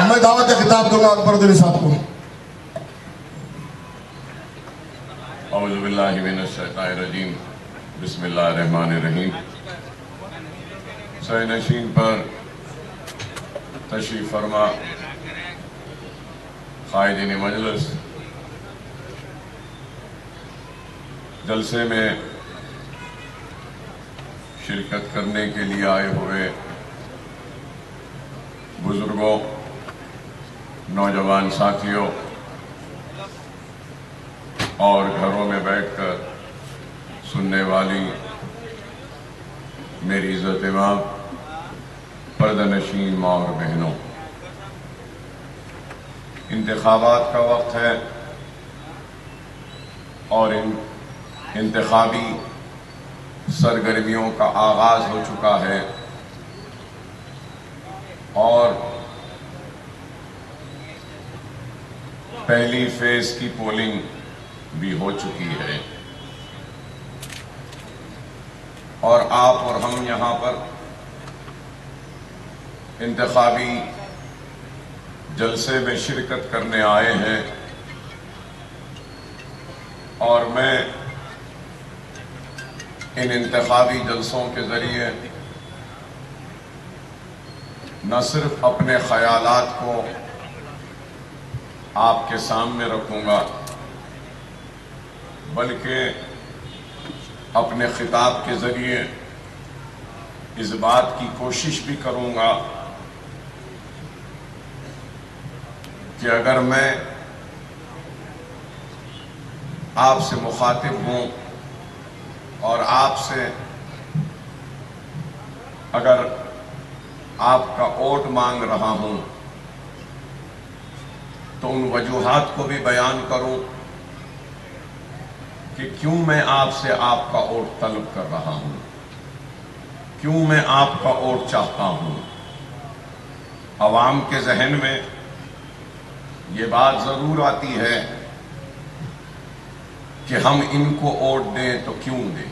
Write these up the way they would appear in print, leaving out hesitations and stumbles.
میں دعوت خطاب دوں گا اکبر الدین صاحب کو. اعوذ باللہ من الشیطان الرجیم. بسم اللہ الرحمن الرحیم. سہ نشین پر تشریف فرما قائدین مجلس، جلسے میں شرکت کرنے کے لیے آئے ہوئے بزرگوں، نوجوان ساتھیوں اور گھروں میں بیٹھ کر سننے والی میری عزت ماں، پردہ نشین ماں اور بہنوں، انتخابات کا وقت ہے اور انتخابی سرگرمیوں کا آغاز ہو چکا ہے اور پہلی فیز کی پولنگ بھی ہو چکی ہے، اور آپ اور ہم یہاں پر انتخابی جلسے میں شرکت کرنے آئے ہیں، اور میں ان انتخابی جلسوں کے ذریعے نہ صرف اپنے خیالات کو آپ کے سامنے رکھوں گا بلکہ اپنے خطاب کے ذریعے اس بات کی کوشش بھی کروں گا کہ اگر میں آپ سے مخاطب ہوں اور آپ سے اگر آپ کا ووٹ مانگ رہا ہوں تو ان وجوہات کو بھی بیان کروں کہ کیوں میں آپ سے آپ کا ووٹ طلب کر رہا ہوں، کیوں میں آپ کا ووٹ چاہتا ہوں. عوام کے ذہن میں یہ بات ضرور آتی ہے کہ ہم ان کو ووٹ دیں تو کیوں دیں.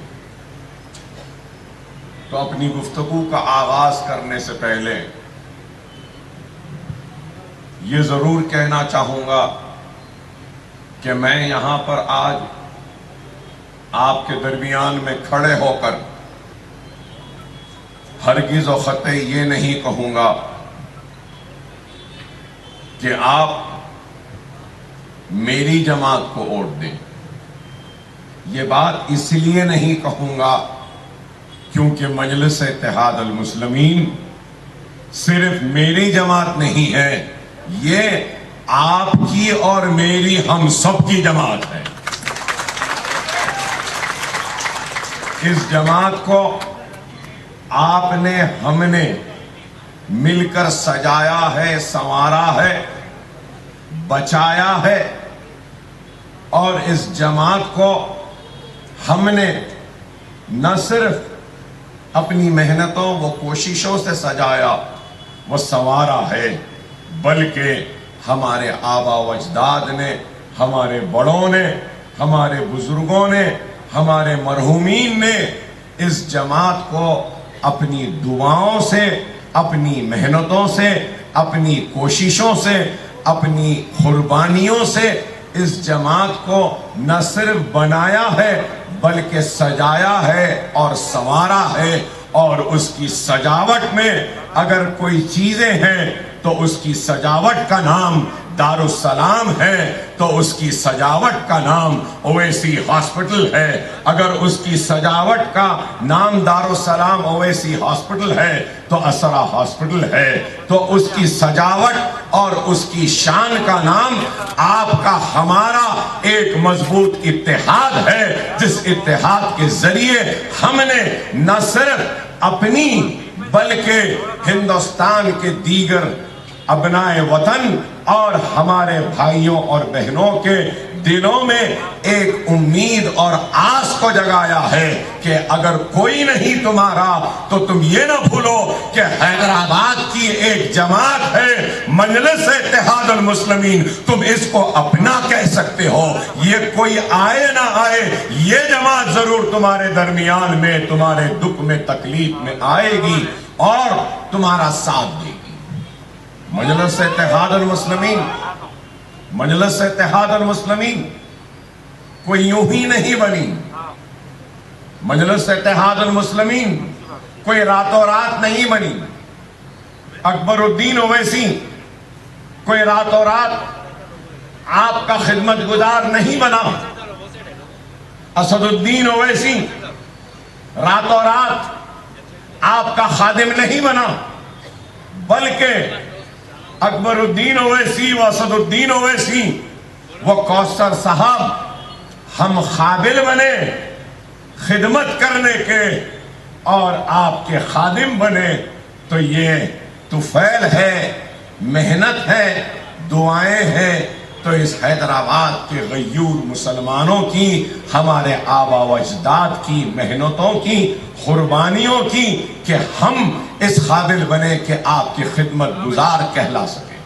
تو اپنی گفتگو کا آغاز کرنے سے پہلے یہ ضرور کہنا چاہوں گا کہ میں یہاں پر آج آپ کے درمیان میں کھڑے ہو کر ہرگز و قطعی یہ نہیں کہوں گا کہ آپ میری جماعت کو ووٹ دیں. یہ بات اس لیے نہیں کہوں گا کیونکہ مجلس اتحاد المسلمین صرف میری جماعت نہیں ہے، یہ آپ کی اور میری ہم سب کی جماعت ہے. اس جماعت کو آپ نے، ہم نے مل کر سجایا ہے، سنوارا ہے، بچایا ہے، اور اس جماعت کو ہم نے نہ صرف اپنی محنتوں و کوششوں سے سجایا و سنوارا ہے بلکہ ہمارے آبا و اجداد نے، ہمارے بڑوں نے، ہمارے بزرگوں نے، ہمارے مرحومین نے اس جماعت کو اپنی دعاؤں سے، اپنی محنتوں سے، اپنی کوششوں سے، اپنی قربانیوں سے اس جماعت کو نہ صرف بنایا ہے بلکہ سجایا ہے اور سنوارا ہے. اور اس کی سجاوٹ میں اگر کوئی چیزیں ہیں تو اس کی سجاوٹ کا نام دارالسلام ہے، تو اس کی سجاوٹ کا نام اویسی ہاسپٹل ہے. اگر اس کی سجاوٹ کا نام دارالسلام اویسی ہاسپٹل ہے تو اسرا ہاسپٹل ہے. تو اس کی سجاوٹ اور اس کی شان کا نام آپ کا ہمارا ایک مضبوط اتحاد ہے، جس اتحاد کے ذریعے ہم نے نہ صرف اپنی بلکہ ہندوستان کے دیگر ابنائے وطن اور ہمارے بھائیوں اور بہنوں کے دلوں میں ایک امید اور آس کو جگایا ہے کہ اگر کوئی نہیں تمہارا تو تم یہ نہ بھولو کہ حیدرآباد کی ایک جماعت ہے مجلس اتحاد المسلمین، تم اس کو اپنا کہہ سکتے ہو. یہ کوئی آئے نہ آئے، یہ جماعت ضرور تمہارے درمیان میں، تمہارے دکھ میں، تکلیف میں آئے گی اور تمہارا ساتھ دے گی. مجلس اتحاد المسلمین، مجلس اتحاد المسلمین کوئی یوں ہی نہیں بنی. مجلس اتحاد المسلمین کوئی راتوں رات نہیں بنی. اکبر الدین اویسی کوئی راتوں رات آپ کا خدمت گزار نہیں بنا. اسد الدین اویسی راتوں رات آپ کا خادم نہیں بنا، بلکہ اکبر الدین اویسی و اسد الدین اویسی وہ کوثر صاحب ہم قابل بنے خدمت کرنے کے اور آپ کے خادم بنے. تو یہ طفیل ہے، محنت ہے، دعائیں ہیں. تو اس حیدرآباد کے غیور مسلمانوں کی، ہمارے آبا و اجداد کی محنتوں کی، قربانیوں کی کہ ہم اس قابل بنے کہ آپ کی خدمت گزار کہلا سکیں.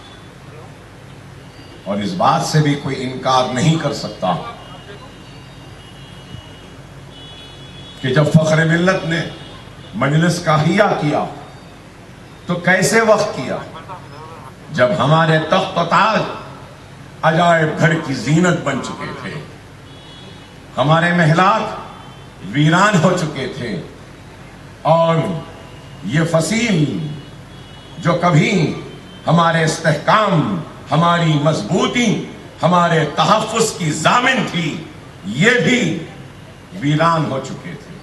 اور اس بات سے بھی کوئی انکار نہیں کر سکتا کہ جب فخر ملت نے مجلس کا احیاء کیا تو کیسے وقت کیا جب ہمارے تخت و تاج عجائب گھر کی زینت بن چکے تھے، ہمارے محلات ویران ہو چکے تھے، اور یہ فصیل جو کبھی ہمارے استحکام، ہماری مضبوطی، ہمارے تحفظ کی ضامن تھی، یہ بھی ویران ہو چکے تھے.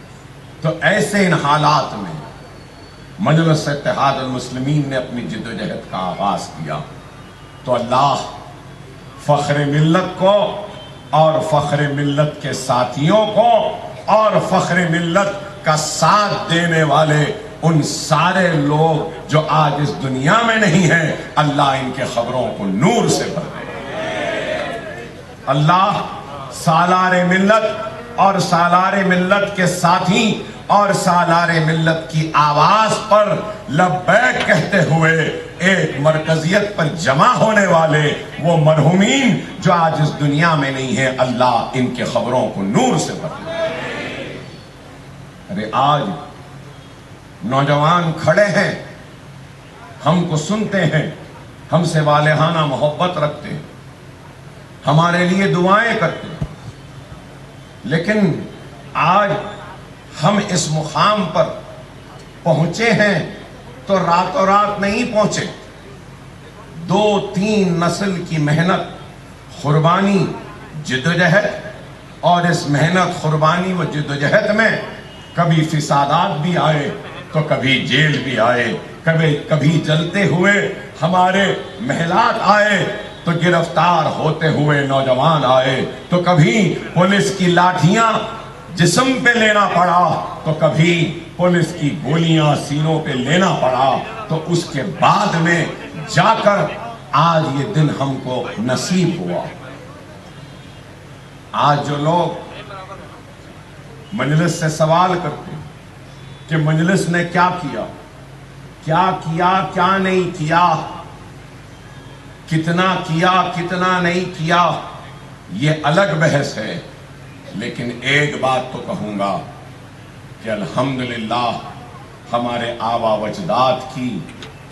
تو ایسے ان حالات میں مجلس اتحاد المسلمین نے اپنی جد و جہد کا آغاز کیا. تو اللہ فخر ملت کو اور فخر ملت کے ساتھیوں کو اور فخر ملت کا ساتھ دینے والے ان سارے لوگ جو آج اس دنیا میں نہیں ہیں، اللہ ان کے خبروں کو نور سے بھر دے. اللہ سالار ملت اور سالار ملت کے ساتھی اور سالار ملت کی آواز پر لبیک کہتے ہوئے ایک مرکزیت پر جمع ہونے والے وہ مرحومین جو آج اس دنیا میں نہیں ہیں، اللہ ان کے خبروں کو نور سے بھر دے. ارے آج نوجوان کھڑے ہیں، ہم کو سنتے ہیں، ہم سے والہانہ محبت رکھتے ہیں، ہمارے لیے دعائیں کرتے ہیں، لیکن آج ہم اس مقام پر پہنچے ہیں تو راتوں رات نہیں پہنچے. 2-3 نسل کی محنت، قربانی، جدوجہد، اور اس محنت، قربانی و جدوجہد میں کبھی فسادات بھی آئے تو کبھی جیل بھی آئے، کبھی جلتے ہوئے ہمارے محلات آئے تو گرفتار ہوتے ہوئے نوجوان آئے، تو کبھی پولیس کی لاٹھیاں جسم پہ لینا پڑا تو کبھی پولیس کی گولیاں سینوں پہ لینا پڑا. تو اس کے بعد میں جا کر آج یہ دن ہم کو نصیب ہوا. آج جو لوگ مجلس سے سوال کرتے ہیں کہ مجلس نے کیا کیا، کیا کیا، کیا نہیں کیا، کتنا کیا، کتنا نہیں کیا، یہ الگ بحث ہے. لیکن ایک بات تو کہوں گا کہ الحمدللہ ہمارے آبا و اجداد کی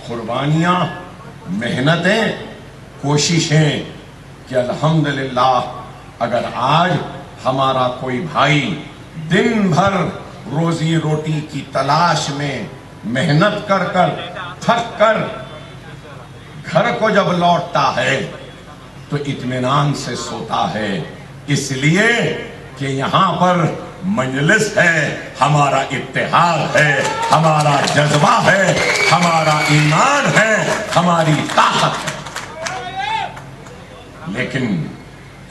قربانیاں، محنتیں، کوششیں کہ الحمدللہ اگر آج ہمارا کوئی بھائی دن بھر روزی روٹی کی تلاش میں محنت کر کر تھک کر گھر کو جب لوٹتا ہے تو اطمینان سے سوتا ہے، اس لیے کہ یہاں پر مجلس ہے، ہمارا اتحاد ہے، ہمارا جذبہ ہے، ہمارا ایمان ہے، ہماری طاقت ہے. لیکن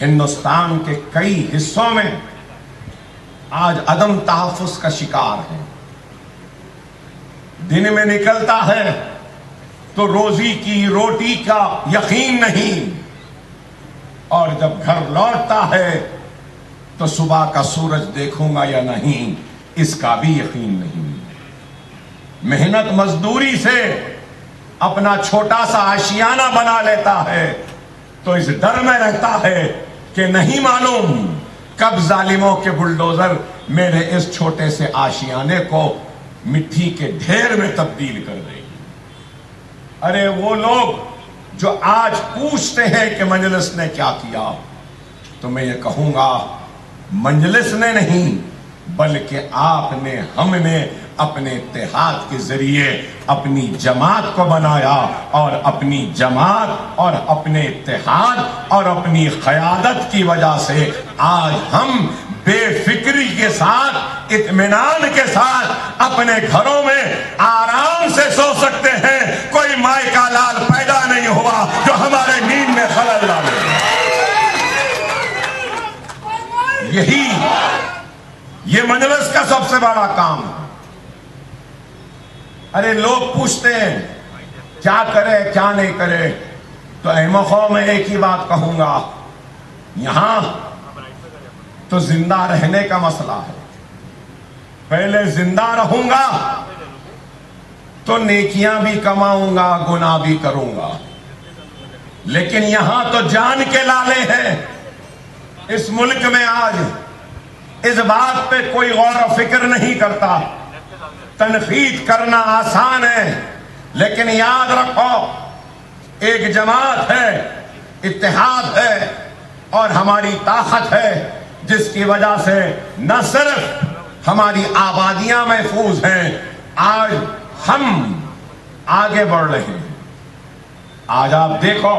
ہندوستان کے کئی حصوں میں آج عدم تحفظ کا شکار ہے. دن میں نکلتا ہے تو روزی کی روٹی کا یقین نہیں، اور جب گھر لوٹتا ہے تو صبح کا سورج دیکھوں گا یا نہیں اس کا بھی یقین نہیں. محنت مزدوری سے اپنا چھوٹا سا آشیانہ بنا لیتا ہے تو اس ڈر میں رہتا ہے کہ نہیں معلوم کب ظالموں کے بلڈوزر میرے اس چھوٹے سے آشیانے کو مٹی کے ڈھیر میں تبدیل کر دیں گے. ارے وہ لوگ جو آج پوچھتے ہیں کہ مجلس نے کیا کیا، تو میں یہ کہوں گا مجلس نے نہیں بلکہ آپ نے، ہم نے اپنے اتحاد کے ذریعے اپنی جماعت کو بنایا، اور اپنی جماعت اور اپنے اتحاد اور اپنی قیادت کی وجہ سے آج ہم بے فکری کے ساتھ، اطمینان کے ساتھ اپنے گھروں میں آرام سے سو سکتے ہیں۔ کوئی مائی کا لال پیدا نہیں ہوا جو ہمارے نیند میں خلل ڈالے۔ یہی یہ مجلس کا سب سے بڑا کام ہے۔ ارے لوگ پوچھتے ہیں کیا کرے کیا نہیں کرے، تو احمد خواہ میں ایک ہی بات کہوں گا، یہاں تو زندہ رہنے کا مسئلہ ہے۔ پہلے زندہ رہوں گا تو نیکیاں بھی کماؤں گا، گناہ بھی کروں گا، لیکن یہاں تو جان کے لالے ہیں۔ اس ملک میں آج اس بات پہ کوئی غور و فکر نہیں کرتا۔ تنقید کرنا آسان ہے، لیکن یاد رکھو ایک جماعت ہے، اتحاد ہے، اور ہماری طاقت ہے، جس کی وجہ سے نہ صرف ہماری آبادیاں محفوظ ہیں، آج ہم آگے بڑھ رہے ہیں۔ آج آپ دیکھو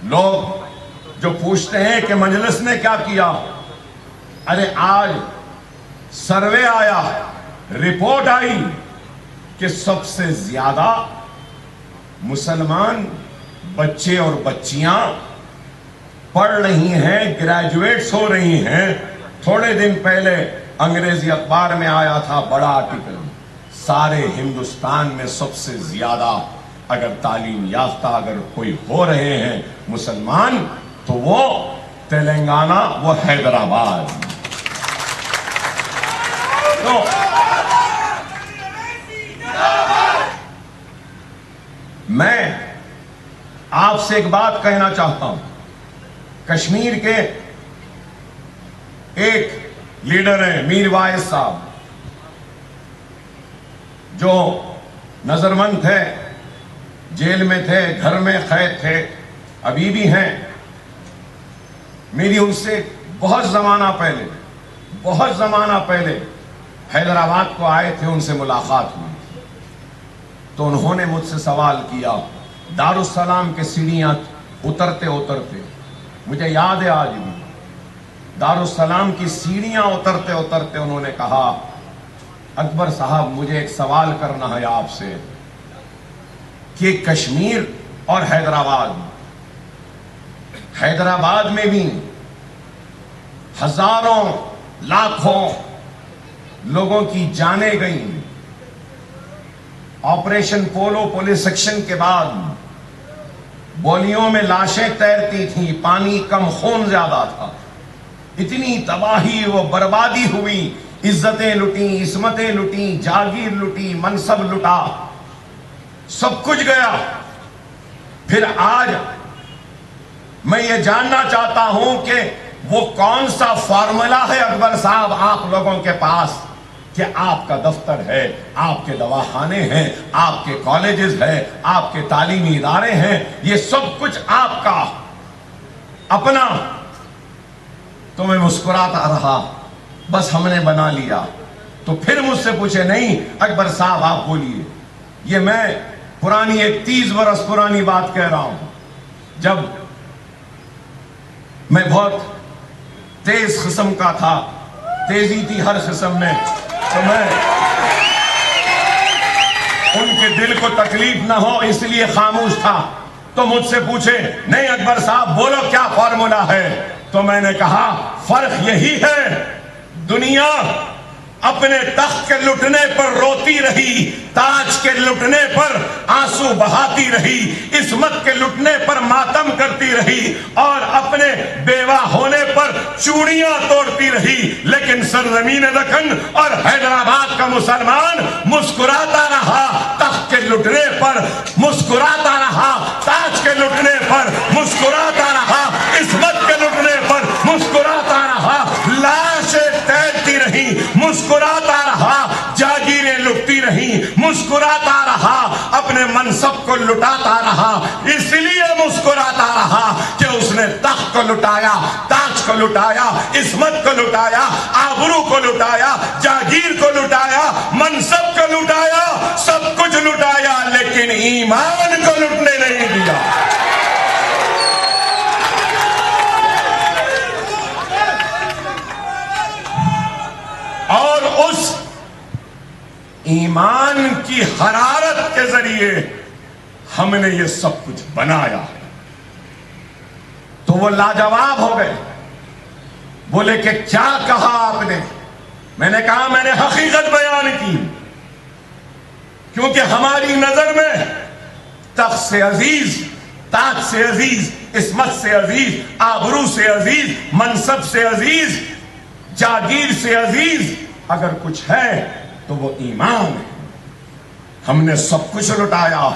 لوگ جو پوچھتے ہیں کہ مجلس نے کیا کیا، ارے آج سروے آیا، رپورٹ آئی کہ سب سے زیادہ مسلمان بچے اور بچیاں پڑھ رہی ہیں، گریجویٹس ہو رہی ہیں۔ تھوڑے دن پہلے انگریزی اخبار میں آیا تھا بڑا آرٹیکل، سارے ہندوستان میں سب سے زیادہ اگر تعلیم یافتہ اگر کوئی ہو رہے ہیں مسلمان، تو وہ تلنگانہ، وہ حیدرآباد۔ تو میں آپ سے ایک بات کہنا چاہتا ہوں، کشمیر کے ایک لیڈر ہیں میر واعظ صاحب، جو نظربند تھے، جیل میں تھے، گھر میں قید تھے، ابھی بھی ہیں۔ میری ان سے بہت زمانہ پہلے حیدرآباد کو آئے تھے، ان سے ملاقات ہوئی، تو انہوں نے مجھ سے سوال کیا، دارالسلام کے سیڑھیاں اترتے مجھے یاد ہے آج بھی، دارالسلام کی سیڑھیاں اترتے انہوں نے کہا، اکبر صاحب مجھے ایک سوال کرنا ہے آپ سے کہ کشمیر اور حیدرآباد میں بھی ہزاروں لاکھوں لوگوں کی جانیں گئیں، آپریشن پولو پولیس سیکشن کے بعد بولیوں میں لاشیں تیرتی تھیں، پانی کم خون زیادہ تھا، اتنی تباہی و بربادی ہوئی، عزتیں لٹیں، عصمتیں لٹیں، جاگیر لٹی، منصب لٹا، سب کچھ گیا۔ پھر آج میں یہ جاننا چاہتا ہوں کہ وہ کون سا فارمولا ہے اکبر صاحب آپ لوگوں کے پاس کہ آپ کا دفتر ہے، آپ کے دواخانے ہیں، آپ کے کالجز ہیں، آپ کے تعلیمی ادارے ہیں، یہ سب کچھ آپ کا اپنا۔ تو میں مسکراتا رہا، بس ہم نے بنا لیا۔ تو پھر مجھ سے پوچھے، نہیں اکبر صاحب آپ بولیے۔ یہ میں پرانی ایک 30 برس پرانی بات کہہ رہا ہوں، جب میں بہت تیز قسم کا تھا، تیزی تھی ہر قسم میں، تو میں ان کے دل کو تکلیف نہ ہو اس لیے خاموش تھا۔ تو مجھ سے پوچھے، نہیں اکبر صاحب بولو کیا فارمولا ہے؟ تو میں نے کہا فرق یہی ہے، دنیا اپنے تخت کے لٹنے پر روتی رہی، تاج کے لٹنے پر آنسو بہاتی رہی، عصمت کے لٹنے پر ماتم کرتی رہی، اور اپنے بیوہ ہونے پر چوڑیاں توڑتی رہی، لیکن سرزمین دکن اور حیدرآباد کا مسلمان مسکراتا رہا تخت کے لٹنے پر، مسکراتا رہا تاج کے لٹنے پر، مسکراتا رہا عصمت کے لٹنے پر، مسکراتا رہا لاشیں تیرتی رہی، مسکراتا رہا جاگیریں لٹتی رہی، مسکراتا رہا اپنے منصب کو لٹاتا رہا، اس لیے مسکراتا رہا کہ اس نے تخت کو لٹایا، تاج کو لٹایا، عصمت کو لٹایا، آبرو کو لٹایا، جاگیر کو لٹایا، منصب کو لٹایا، سب کچھ لٹایا، لیکن ایمان کو لٹنے نہیں دیا۔ اور اس ایمان کی حرارت کے ذریعے ہم نے یہ سب کچھ بنایا ہے۔ تو وہ لاجواب ہو گئے، بولے کہ کیا کہا آپ نے؟ میں نے کہا میں نے حقیقت بیان کی، کیونکہ ہماری نظر میں تخت سے عزیز، تاج سے عزیز، عصمت سے عزیز، آبرو سے عزیز، منصب سے عزیز، جاگیر سے عزیز اگر کچھ ہے تو وہ ایمان ہے۔ ہم نے سب کچھ لٹایا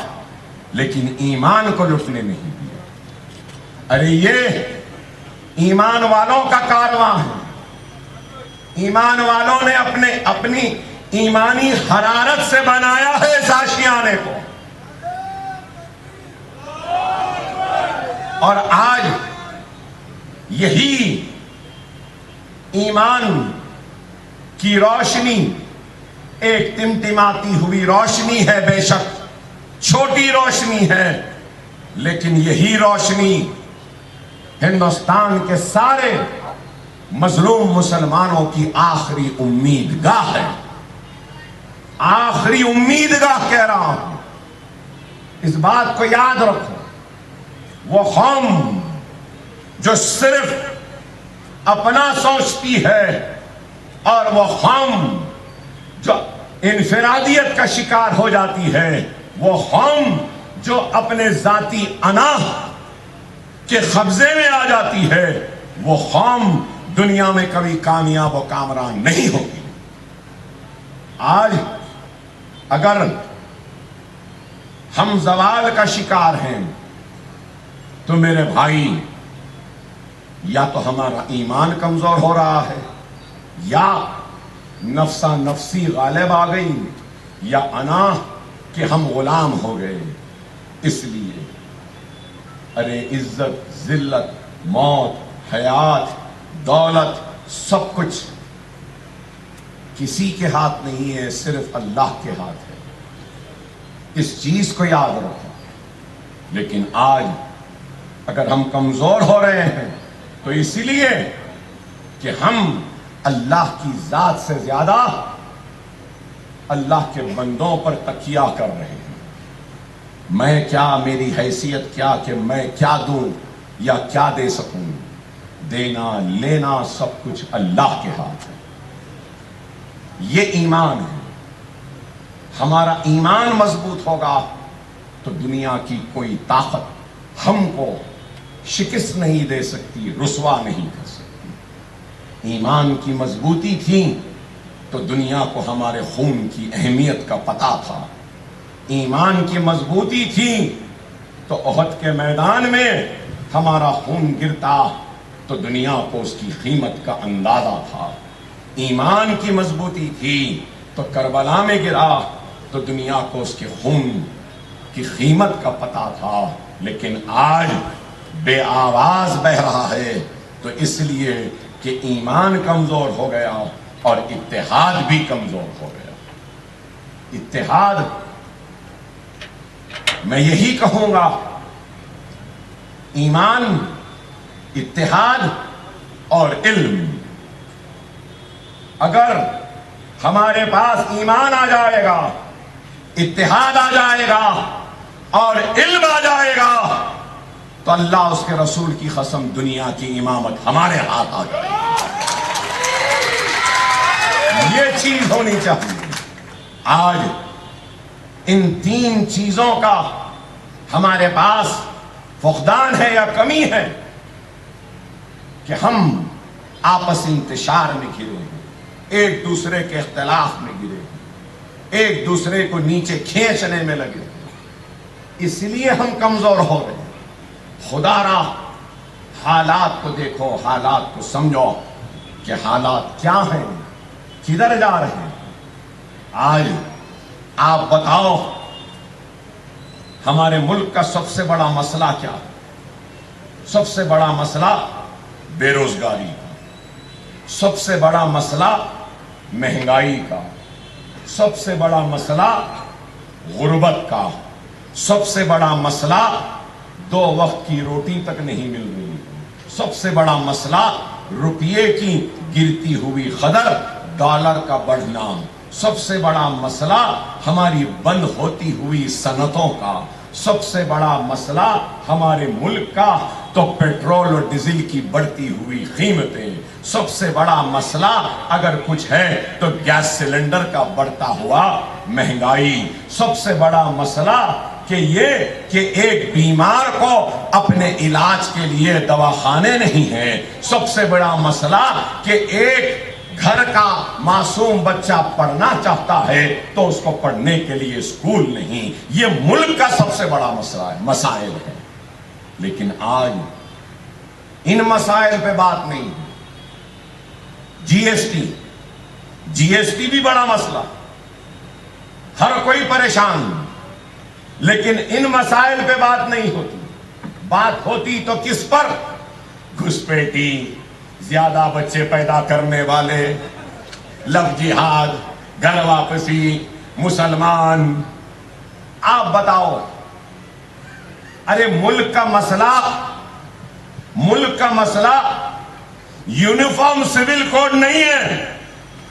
لیکن ایمان کو لٹنے نہیں دیا۔ ارے یہ ایمان والوں کا کارواں ہے۔ ایمان والوں نے اپنی ایمانی حرارت سے بنایا ہے اس آشیانے کو، اور آج یہی ایمان کی روشنی ایک ٹمٹماتی ہوئی روشنی ہے، بے شک چھوٹی روشنی ہے، لیکن یہی روشنی ہندوستان کے سارے مظلوم مسلمانوں کی آخری امیدگاہ ہے۔ آخری امیدگاہ کہہ رہا ہوں، اس بات کو یاد رکھو۔ وہ قوم جو صرف اپنا سوچتی ہے، اور وہ قوم جو انفرادیت کا شکار ہو جاتی ہے، وہ قوم جو اپنے ذاتی انا کے قبضے میں آ جاتی ہے، وہ قوم دنیا میں کبھی کامیاب و کامران نہیں ہوگی۔ آج اگر ہم زوال کا شکار ہیں تو میرے بھائی، یا تو ہمارا ایمان کمزور ہو رہا ہے، یا نفسا نفسی غالب آ گئی، یا انا کہ ہم غلام ہو گئے۔ اس لیے ارے عزت، ذلت، موت، حیات، دولت، سب کچھ کسی کے ہاتھ نہیں ہے، صرف اللہ کے ہاتھ ہے۔ اس چیز کو یاد رکھو۔ لیکن آج اگر ہم کمزور ہو رہے ہیں تو اسی لیے کہ ہم اللہ کی ذات سے زیادہ اللہ کے بندوں پر تکیہ کر رہے ہیں۔ میں کیا، میری حیثیت کیا کہ میں کیا دوں یا کیا دے سکوں؟ دینا لینا سب کچھ اللہ کے ہاتھ ہے۔ یہ ایمان ہے۔ ہمارا ایمان مضبوط ہوگا تو دنیا کی کوئی طاقت ہم کو شکست نہیں دے سکتی، رسوا نہیں کر سکتی۔ ایمان کی مضبوطی تھی تو دنیا کو ہمارے خون کی اہمیت کا پتہ تھا۔ ایمان کی مضبوطی تھی تو احد کے میدان میں ہمارا خون گرتا تو دنیا کو اس کی قیمت کا اندازہ تھا۔ ایمان کی مضبوطی تھی تو کربلا میں گرا تو دنیا کو اس کے خون کی قیمت کا پتہ تھا۔ لیکن آج بے آواز بہہ رہا ہے تو اس لیے کہ ایمان کمزور ہو گیا اور اتحاد بھی کمزور ہو گیا۔ اتحاد، میں یہی کہوں گا، ایمان، اتحاد اور علم۔ اگر ہمارے پاس ایمان آ جائے گا، اتحاد آ جائے گا اور علم آ جائے گا تو اللہ اس کے رسول کی قسم دنیا کی امامت ہمارے ہاتھ آ جائے گی۔ یہ چیز ہونی چاہیے۔ آج ان تین چیزوں کا ہمارے پاس فقدان ہے یا کمی ہے کہ ہم آپسی انتشار میں گرے ہیں، ایک دوسرے کے اختلاف میں گرے ہیں، ایک دوسرے کو نیچے کھینچنے میں لگے ہیں۔ اس لیے ہم کمزور ہو رہے ہیں۔ خدا را حالات کو دیکھو، حالات کو سمجھو کہ حالات کیا ہیں، کدھر جا رہے ہیں۔ آج آپ بتاؤ ہمارے ملک کا سب سے بڑا مسئلہ کیا ہے؟ سب سے بڑا مسئلہ بے روزگاری کا، سب سے بڑا مسئلہ مہنگائی کا، سب سے بڑا مسئلہ غربت کا، سب سے بڑا مسئلہ 2 وقت کی روٹی تک نہیں مل رہی، سب سے بڑا مسئلہ روپیے کی گرتی ہوئی قدر، ڈالر کا بڑھنا، سب سے بڑا مسئلہ ہماری بند ہوتی ہوئی صنعتوں کا، سب سے بڑا مسئلہ ہمارے ملک کا تو پیٹرول اور ڈیزل کی بڑھتی ہوئی قیمتیں، سب سے بڑا مسئلہ اگر کچھ ہے تو گیس سلنڈر کا بڑھتا ہوا مہنگائی، سب سے بڑا مسئلہ کہ یہ کہ ایک بیمار کو اپنے علاج کے لیے دواخانے نہیں ہیں، سب سے بڑا مسئلہ کہ ایک گھر کا معصوم بچہ پڑھنا چاہتا ہے تو اس کو پڑھنے کے لیے اسکول نہیں، یہ ملک کا سب سے بڑا مسئلہ ہے، مسائل ہے۔ لیکن آج ان مسائل پہ بات نہیں، جی ایس ٹی بھی بڑا مسئلہ، ہر کوئی پریشان، لیکن ان مسائل پہ بات نہیں ہوتی، بات ہوتی تو کس پر؟ گھسپیٹی، زیادہ بچے پیدا کرنے والے، لو جہاد، گھر واپسی، مسلمان۔ آپ بتاؤ، ارے ملک کا مسئلہ یونیفارم سول کوڈ نہیں ہے،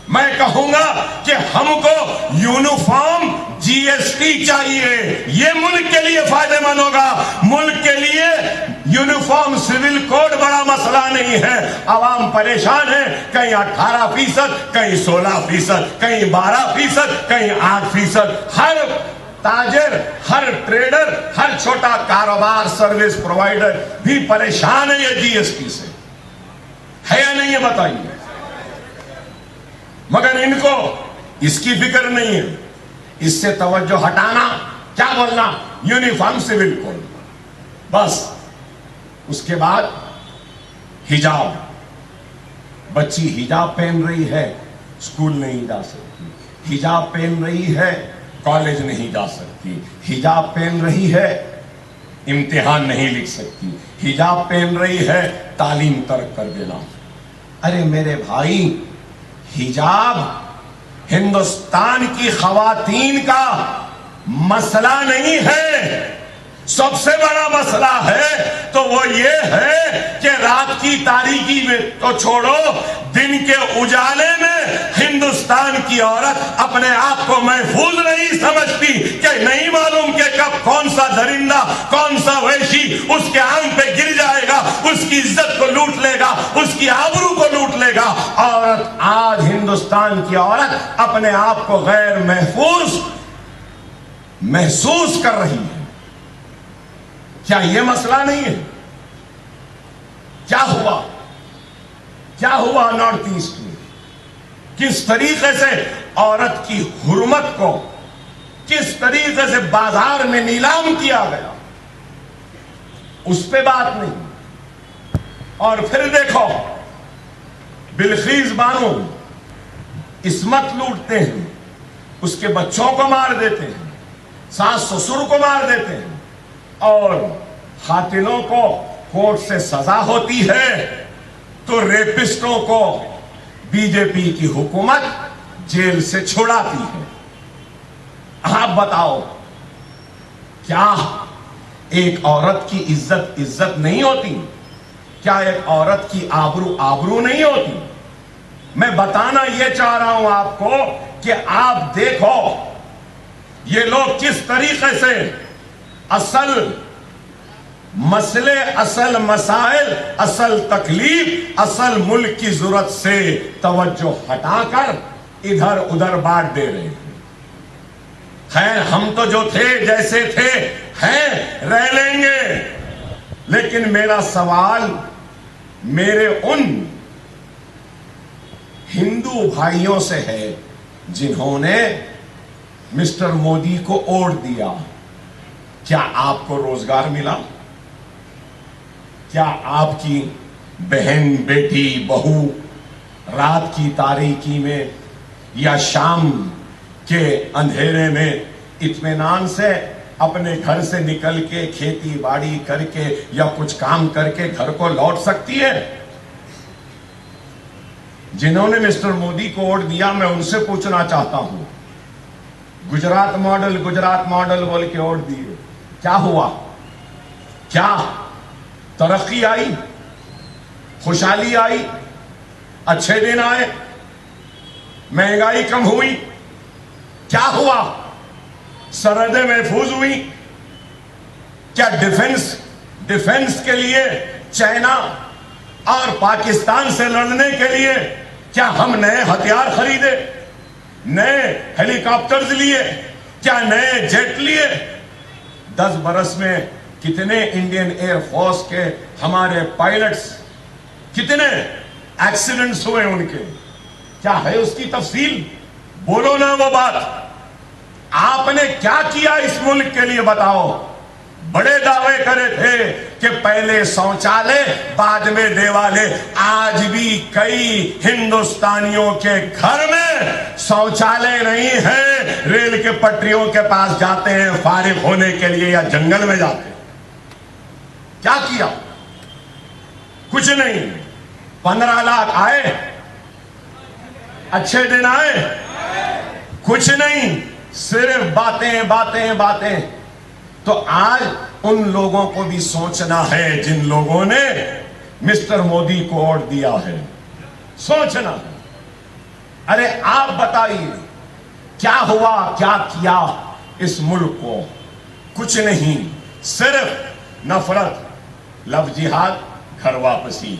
میں کہوں گا کہ ہم کو یونیفارم جی ایس ٹی چاہیے، یہ ملک کے لیے فائدہ مند ہوگا۔ ملک کے لیے یونیفارم سول کوڈ بڑا مسئلہ نہیں ہے، عوام پریشان ہے، کہیں 18%، کہیں 16%، کہیں 12%، کہیں 8%۔ ہر تاجر، ہر ٹریڈر، ہر چھوٹا کاروبار، سروس پرووائڈر بھی پریشان ہے یہ جی ایس ٹی سے، ہے یا نہیں یہ بتائیے؟ مگر ان کو اس کی فکر نہیں ہے، اس سے توجہ ہٹانا، کیا بولنا؟ یونیفارم سول کوڈ، بس۔ اس کے بعد حجاب، بچی حجاب پہن رہی ہے، اسکول نہیں جا سکتی، حجاب پہن رہی ہے، کالج نہیں جا سکتی، حجاب پہن رہی ہے، امتحان نہیں لکھ سکتی، حجاب پہن رہی ہے، تعلیم ترک کر دینا۔ ارے میرے بھائی، حجاب ہندوستان کی خواتین کا مسئلہ نہیں ہے، سب سے بڑا مسئلہ ہے تو وہ یہ ہے کہ رات کی تاریکی میں تو چھوڑو، دن کے اجالے میں ہندوستان کی عورت اپنے آپ کو محفوظ نہیں سمجھتی، کہ نہیں معلوم کہ کب کون سا درندہ، کون سا وحشی اس کے آنکھ پہ گر جائے گا، اس کی عزت کو لوٹ لے گا، اس کی آبرو کو لوٹ لے گا۔ عورت، آج ہندوستان کی عورت اپنے آپ کو غیر محفوظ محسوس کر رہی ہے۔ کیا یہ مسئلہ نہیں ہے؟ کیا ہوا نارتھ ایسٹ میں؟ کس طریقے سے عورت کی حرمت کو کس طریقے سے بازار میں نیلام کیا گیا، اس پہ بات نہیں۔ اور پھر دیکھو، بلقیس بانو عصمت لوٹتے ہیں، اس کے بچوں کو مار دیتے ہیں، ساس سسر کو مار دیتے ہیں، اور قاتلوں کو کورٹ سے سزا ہوتی ہے تو ریپسٹوں کو بی جے پی کی حکومت جیل سے چھڑاتی ہے۔ آپ بتاؤ، کیا ایک عورت کی عزت نہیں ہوتی؟ کیا ایک عورت کی آبرو نہیں ہوتی؟ میں بتانا یہ چاہ رہا ہوں آپ کو کہ آپ دیکھو یہ لوگ کس طریقے سے اصل مسئلے، اصل مسائل، اصل تکلیف، اصل ملک کی ضرورت سے توجہ ہٹا کر ادھر ادھر بانٹ دے رہے ہیں۔ خیر، ہم تو جو تھے جیسے تھے ہیں، رہ لیں گے، لیکن میرا سوال میرے ان ہندو بھائیوں سے ہے جنہوں نے مسٹر مودی کو ووٹ دیا۔ کیا آپ کو روزگار ملا؟ کیا آپ کی بہن، بیٹی، بہو رات کی تاریکی میں یا شام کے اندھیرے میں اطمینان سے اپنے گھر سے نکل کے کھیتی باڑی کر کے یا کچھ کام کر کے گھر کو لوٹ سکتی ہے؟ جنہوں نے مسٹر مودی کو ووٹ دیا میں ان سے پوچھنا چاہتا ہوں، گجرات ماڈل بول کے ووٹ دیے، کیا ہوا؟ کیا ترقی آئی؟ خوشحالی آئی؟ اچھے دن آئے؟ مہنگائی کم ہوئی؟ کیا ہوا؟ سرحدیں محفوظ ہوئی؟ کیا ڈیفنس کے لیے چائنا اور پاکستان سے لڑنے کے لیے کیا ہم نئے ہتھیار خریدے، نئے ہیلی کاپٹرز لیے، کیا نئے جیٹ لیے؟ 10 برس میں کتنے انڈین ایئر فورس کے ہمارے پائلٹس، کتنے ایکسیڈنٹس ہوئے ان کے؟ کیا ہے اس کی تفصیل؟ بولو نا وہ بات۔ آپ نے کیا کیا اس ملک کے لیے بتاؤ؟ بڑے دعوے کرے تھے کہ پہلے شوچالے بعد میں دیوالے، آج بھی کئی ہندوستانیوں کے گھر میں شوچالے نہیں ہیں، ریل کے پٹریوں کے پاس جاتے ہیں فارغ ہونے کے لیے یا جنگل میں جاتے ہیں۔ کیا کیا؟ کچھ نہیں۔ 15 لاکھ آئے، اچھے دن آئے، کچھ نہیں، صرف باتیں۔ تو آج ان لوگوں کو بھی سوچنا ہے جن لوگوں نے مسٹر مودی کو ووٹ دیا ہے، سوچنا ہے۔ ارے آپ بتائیے کیا ہوا، کیا کیا اس ملک کو؟ کچھ نہیں، صرف نفرت، لو جہاد، گھر واپسی،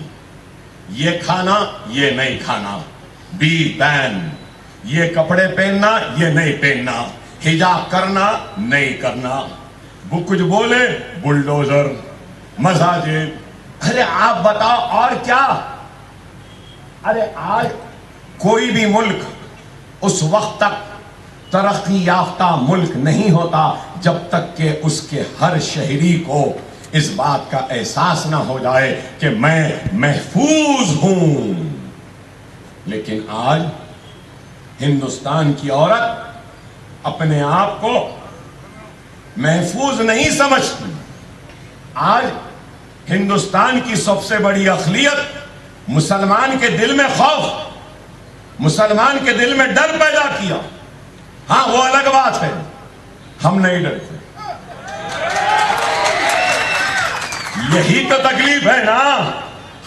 یہ کھانا یہ نہیں کھانا، بی بین، یہ کپڑے پہننا یہ نہیں پہننا، حجاب کرنا نہیں کرنا، وہ کچھ بولے بلڈوزر، مساجد۔ ارے آپ بتاؤ اور کیا؟ ارے آج کوئی بھی ملک اس وقت تک ترقی یافتہ ملک نہیں ہوتا جب تک کہ اس کے ہر شہری کو اس بات کا احساس نہ ہو جائے کہ میں محفوظ ہوں۔ لیکن آج ہندوستان کی عورت اپنے آپ کو محفوظ نہیں سمجھتی۔ آج ہندوستان کی سب سے بڑی اقلیت مسلمان کے دل میں خوف، مسلمان کے دل میں ڈر پیدا کیا۔ ہاں وہ الگ بات ہے، ہم نہیں ڈرتے۔ یہی تو تکلیف ہے نا،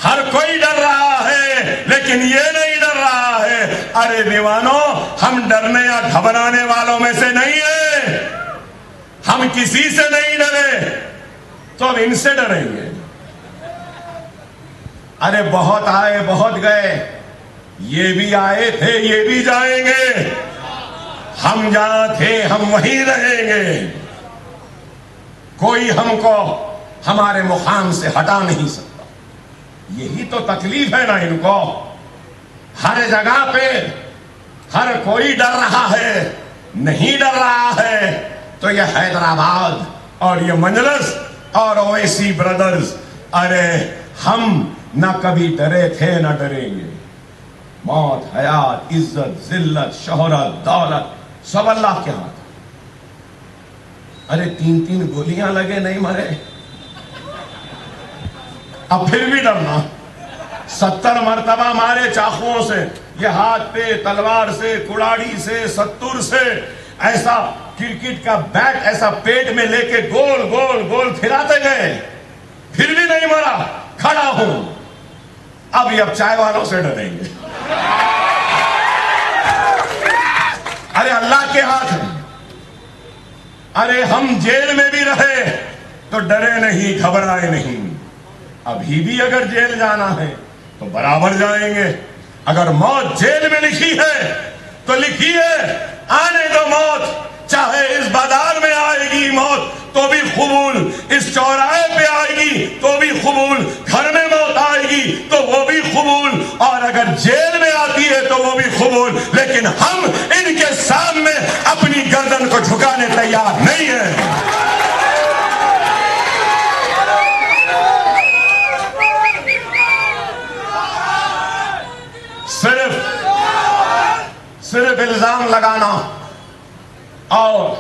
ہر کوئی ڈر رہا ہے لیکن یہ نہیں ڈر رہا ہے۔ ارے دیوانو، ہم ڈرنے یا گھبرانے والوں میں سے نہیں ہیں، ہم کسی سے نہیں ڈرے تو اب ان سے ڈریں گے۔ ارے بہت آئے بہت گئے، یہ بھی آئے تھے یہ بھی جائیں گے، ہم جہاں تھے ہم وہیں رہیں گے، کوئی ہم کو ہمارے مقام سے ہٹا نہیں سکتا۔ یہی تو تکلیف ہے نا ان کو، ہر جگہ پہ ہر کوئی ڈر رہا ہے، نہیں ڈر رہا ہے تو یہ حیدرآباد اور یہ مجلس اور اویسی برادرز، ارے ہم نہ کبھی ڈرے تھے نہ ڈریں گے۔ موت، حیات، عزت، ذلت، شہرت، دولت سب اللہ کے ہاتھ۔ ارے 3 گولیاں لگے نہیں مرے، اب پھر بھی ڈرنا۔ 70 مرتبہ مارے چاقوؤں سے، یہ ہاتھ پہ، تلوار سے، کڑاڑی سے، ستر سے، ایسا کرکٹ کا بیٹ ایسا پیٹ میں لے کے گول گول گول پھراتے گئے، پھر بھی نہیں مرا، کھڑا ہوں۔ اب یہ چائے والوں سے ڈریں گے۔ ارے اللہ کے ہاتھ ہے۔ ارے ہم جیل میں بھی رہے تو ڈرے نہیں، گھبرائے نہیں۔ ابھی بھی اگر جیل جانا ہے تو برابر جائیں گے۔ اگر موت جیل میں لکھی ہے تو لکھی ہے، آنے دو موت، چاہے اس بازار میں آئے گی موت تو بھی قبول، اس چوراہے پہ آئے گی تو بھی قبول، گھر میں موت آئے گی تو وہ بھی قبول، اور اگر جیل میں آتی ہے تو وہ بھی قبول۔ لیکن ہم ان کے سامنے اپنی گردن کو جھکانے تیار نہیں ہیں۔ صرف الزام لگانا اور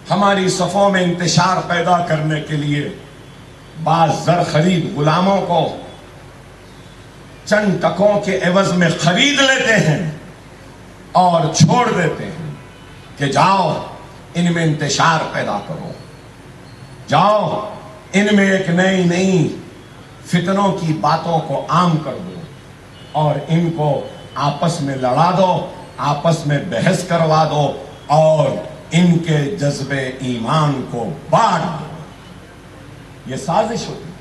ہماری صفوں میں انتشار پیدا کرنے کے لیے بعض زر خرید غلاموں کو چند ٹکوں کے عوض میں خرید لیتے ہیں اور چھوڑ دیتے ہیں کہ جاؤ ان میں انتشار پیدا کرو، جاؤ ان میں ایک نئی نئی فتنوں کی باتوں کو عام کر دو اور ان کو آپس میں لڑا دو، آپس میں بحث کروا دو اور ان کے جذبے ایمان کو بانٹ دو۔ یہ سازش ہوتی،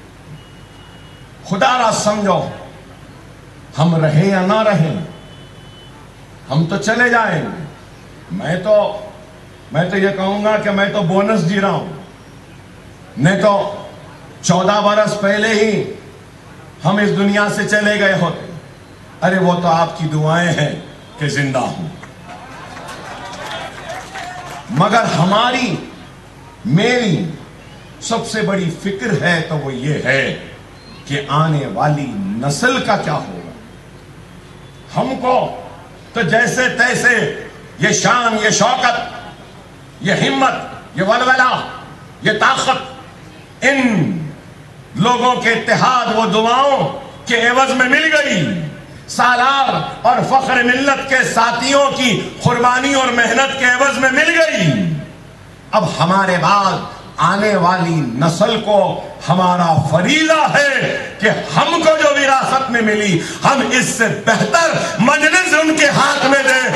خدا را سمجھو، ہم رہے یا نہ رہیں ہم تو چلے جائیں گے۔ میں تو یہ کہوں گا کہ میں تو بونس جی رہا ہوں، نہیں تو 14 برس پہلے ہی ہم اس دنیا سے چلے گئے ہوتے۔ ارے وہ تو آپ کی دعائیں ہیں کہ زندہ ہوں، مگر ہماری میری سب سے بڑی فکر ہے تو وہ یہ ہے کہ آنے والی نسل کا کیا ہوگا۔ ہم کو تو جیسے تیسے یہ شان، یہ شوکت، یہ ہمت، یہ ولولہ، یہ طاقت ان لوگوں کے اتحاد و دعاؤں کے عوض میں مل گئی، سالار اور فخر ملت کے ساتھیوں کی قربانی اور محنت کے عوض میں مل گئی۔ اب ہمارے بعد آنے والی نسل کو ہمارا فریضہ ہے کہ ہم کو جو وراثت میں ملی ہم اس سے بہتر مجلس ان کے ہاتھ میں دیں،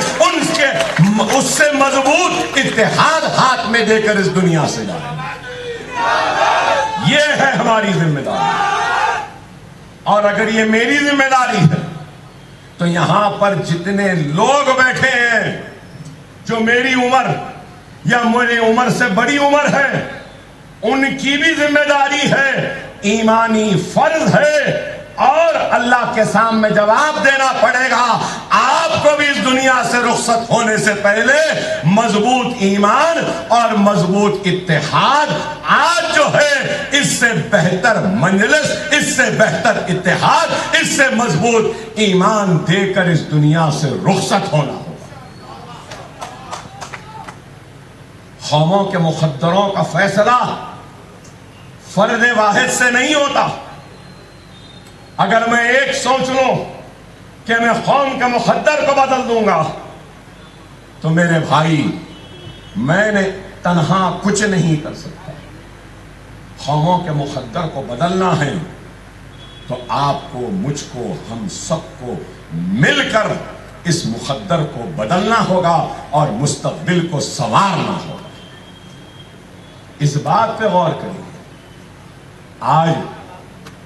اس سے مضبوط اتحاد ہاتھ میں دے کر اس دنیا سے جائیں۔ یہ ہے ہماری ذمہ داری، اور اگر یہ میری ذمہ داری ہے تو یہاں پر جتنے لوگ بیٹھے ہیں جو میری عمر یا میری عمر سے بڑی عمر ہے، ان کی بھی ذمہ داری ہے، ایمانی فرض ہے، اور اللہ کے سامنے جواب دینا پڑے گا۔ آپ کو بھی اس دنیا سے رخصت ہونے سے پہلے مضبوط ایمان اور مضبوط اتحاد آج جو ہے اس سے بہتر مجلس، اس سے بہتر اتحاد، اس سے مضبوط ایمان دے کر اس دنیا سے رخصت ہونا ہوگا۔ قوموں کے مخدروں کا فیصلہ فرد واحد سے نہیں ہوتا۔ اگر میں ایک سوچ لوں کہ میں قوم کے مخدر کو بدل دوں گا تو میرے بھائی میں نے تنہا کچھ نہیں کر سکتا۔ قوموں کے مخدر کو بدلنا ہے تو آپ کو، مجھ کو، ہم سب کو مل کر اس مخدر کو بدلنا ہوگا اور مستقبل کو سنوارنا ہوگا۔ اس بات پہ غور کریے۔ آج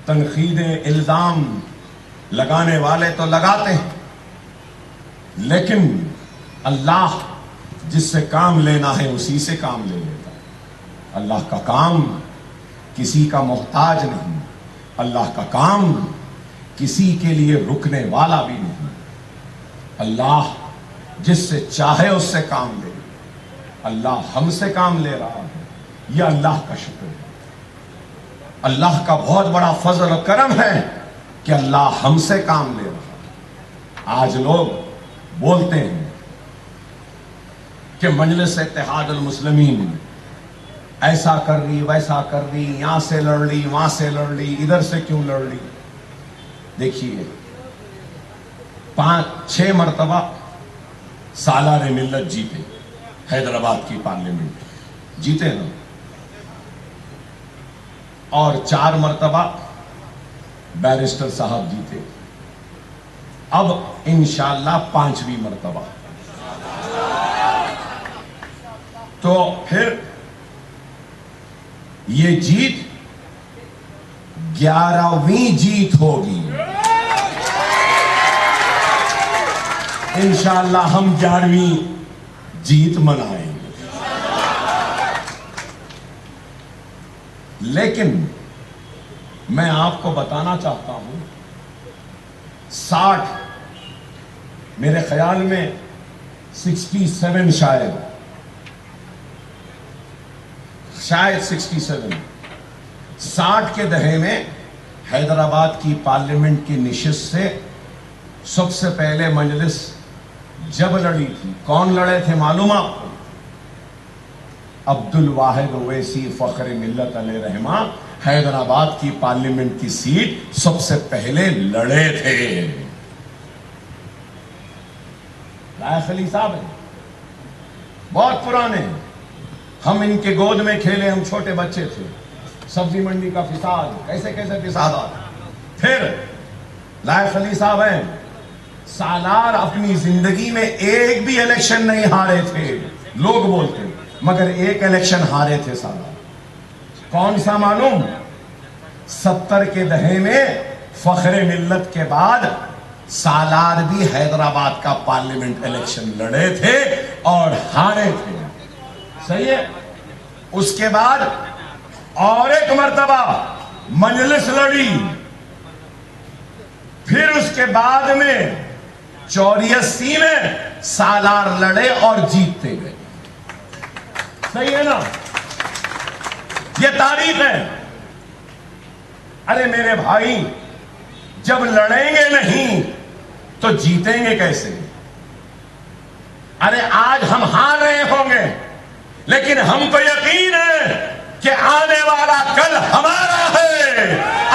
تنقیدیں، الزام لگانے والے تو لگاتے ہیں، لیکن اللہ جس سے کام لینا ہے اسی سے کام لے لیتا ہے۔ اللہ کا کام کسی کا محتاج نہیں، اللہ کا کام کسی کے لیے رکنے والا بھی نہیں۔ اللہ جس سے چاہے اس سے کام لے، اللہ ہم سے کام لے رہا ہے، یہ اللہ کا شکر ہے۔ اللہ کا بہت بڑا فضل و کرم ہے کہ اللہ ہم سے کام لے رہا ہے۔ آج لوگ بولتے ہیں کہ مجلس اتحاد المسلمین ایسا کر رہی، ویسا کر رہی، یہاں سے لڑ لی، وہاں سے لڑ لی، ادھر سے کیوں لڑ لی۔ دیکھیے 5-6 مرتبہ سالار ملت جیتے، حیدرآباد کی پارلیمنٹ جیتے نا، اور 4 مرتبہ بیرسٹر صاحب جیتے، اب انشاءاللہ 5ویں مرتبہ۔ تو پھر یہ جیت 11ویں جیت ہوگی۔ انشاءاللہ ہم 11ویں جیت منائیں گے۔ لیکن میں آپ کو بتانا چاہتا ہوں 60 میرے خیال میں 67 شاید 67 60 کے دہے میں حیدرآباد کی پارلیمنٹ کی نشست سے سب سے پہلے مجلس جب لڑی تھی، کون لڑے تھے معلوم آپ کو؟ عبد الواحد اویسی فخر ملت علیہ رحمہ حیدرآباد کی پارلیمنٹ کی سیٹ سب سے پہلے لڑے تھے. لائق علی صاحب ہیں, بہت پرانے, ہم ان کے گود میں کھیلے, ہم چھوٹے بچے تھے. سبزی منڈی کا فساد, کیسے کیسے فسادات. پھر لائق علی صاحب ہیں, سالار اپنی زندگی میں ایک بھی الیکشن نہیں ہارے تھے, لوگ بولتے, مگر ایک الیکشن ہارے تھے سالار. کون سا معلوم؟ 70 کے دہے میں فخر ملت کے بعد سالار بھی حیدرآباد کا پارلیمنٹ الیکشن لڑے تھے اور ہارے تھے. صحیح ہے. اس کے بعد اور ایک مرتبہ مجلس لڑی, پھر اس کے بعد میں 84 میں سالار لڑے اور جیتتے گئے. صحیح ہے نا؟ یہ تاریخ ہے. ارے میرے بھائی, جب لڑیں گے نہیں تو جیتیں گے کیسے؟ ارے آج ہم ہار رہے ہوں گے, لیکن ہم کو یقین ہے کہ آنے والا کل ہمارا ہے,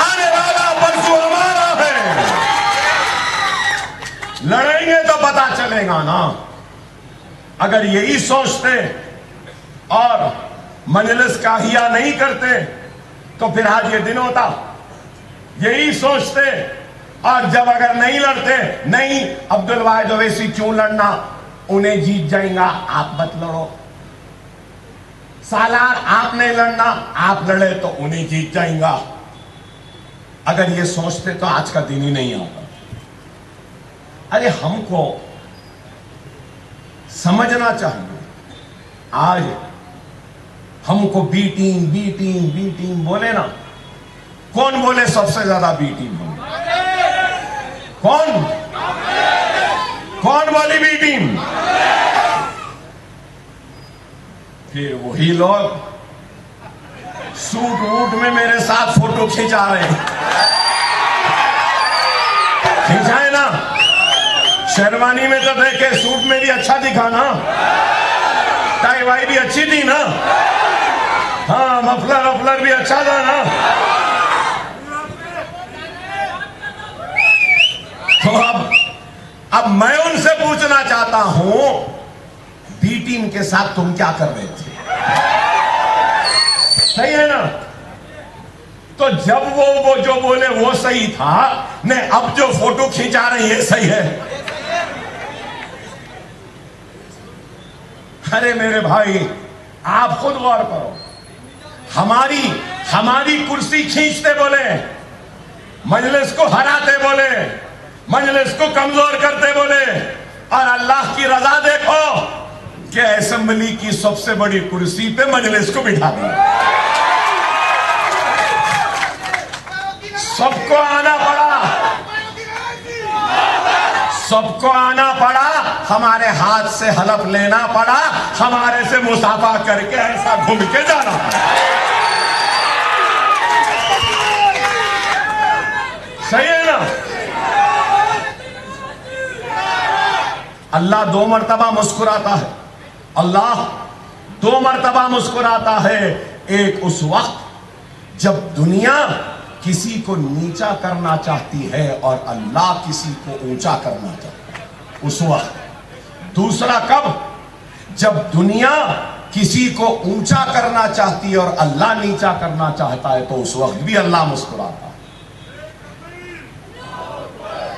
آنے والا پرسوں ہمارا ہے. لڑیں گے تو پتا چلے گا نا. اگر یہی سوچتے اور مجلس کا احیا نہیں کرتے تو پھر آج یہ دن ہوتا. یہی سوچتے اور جب اگر نہیں لڑتے, نہیں عبد الواحد اویسی کیوں لڑنا, انہیں جیت جائیں گا, آپ مت لڑو. سالار آپ نہیں لڑنا, آپ لڑے تو انہیں جیت جائیں گا. اگر یہ سوچتے تو آج کا دن ہی نہیں آتا. ارے ہم کو سمجھنا چاہیے. آج ہم کو B team B team B team بولے نا, کون بولے سب سے زیادہ بی ٹیم؟ کون بولی بی ٹیم؟ پھر وہی لوگ سوٹ ووٹ میں میرے ساتھ فوٹو کھینچا رہے ہیں. کھینچائے نا, شیروانی میں تو دیکھے, سوٹ میں بھی اچھا دکھا نا, ٹائی وائی بھی اچھی تھی نا, ہاں مفلر بھی اچھا تھا نا. تو اب میں ان سے پوچھنا چاہتا ہوں, بی ٹیم کے ساتھ تم کیا کر رہے تھے؟ صحیح ہے نا؟ تو جب وہ جو بولے وہ صحیح تھا, نہیں اب جو فوٹو کھینچا رہے ہیں یہ صحیح ہے. ارے میرے بھائی, آپ خود غور کرو. ہماری کرسی کھینچتے بولے, مجلس کو ہراتے بولے, مجلس کو کمزور کرتے بولے, اور اللہ کی رضا دیکھو کہ اسمبلی کی سب سے بڑی کرسی پہ مجلس کو بٹھا دیا. سب کو آنا پڑا, ہمارے ہاتھ سے حلف لینا پڑا, ہمارے سے مصافحہ کر کے ایسا گھوم کے جانا پڑا. صحیح ہے نا؟ اللہ 2 مرتبہ مسکراتا ہے, اللہ 2 مرتبہ مسکراتا ہے. ایک اس وقت جب دنیا کسی کو نیچا کرنا چاہتی ہے اور اللہ کسی کو اونچا کرنا چاہتا ہے, اس وقت. دوسرا کب؟ جب دنیا کسی کو اونچا کرنا چاہتی ہے اور اللہ نیچا کرنا چاہتا ہے, تو اس وقت بھی اللہ مسکراتا ہے.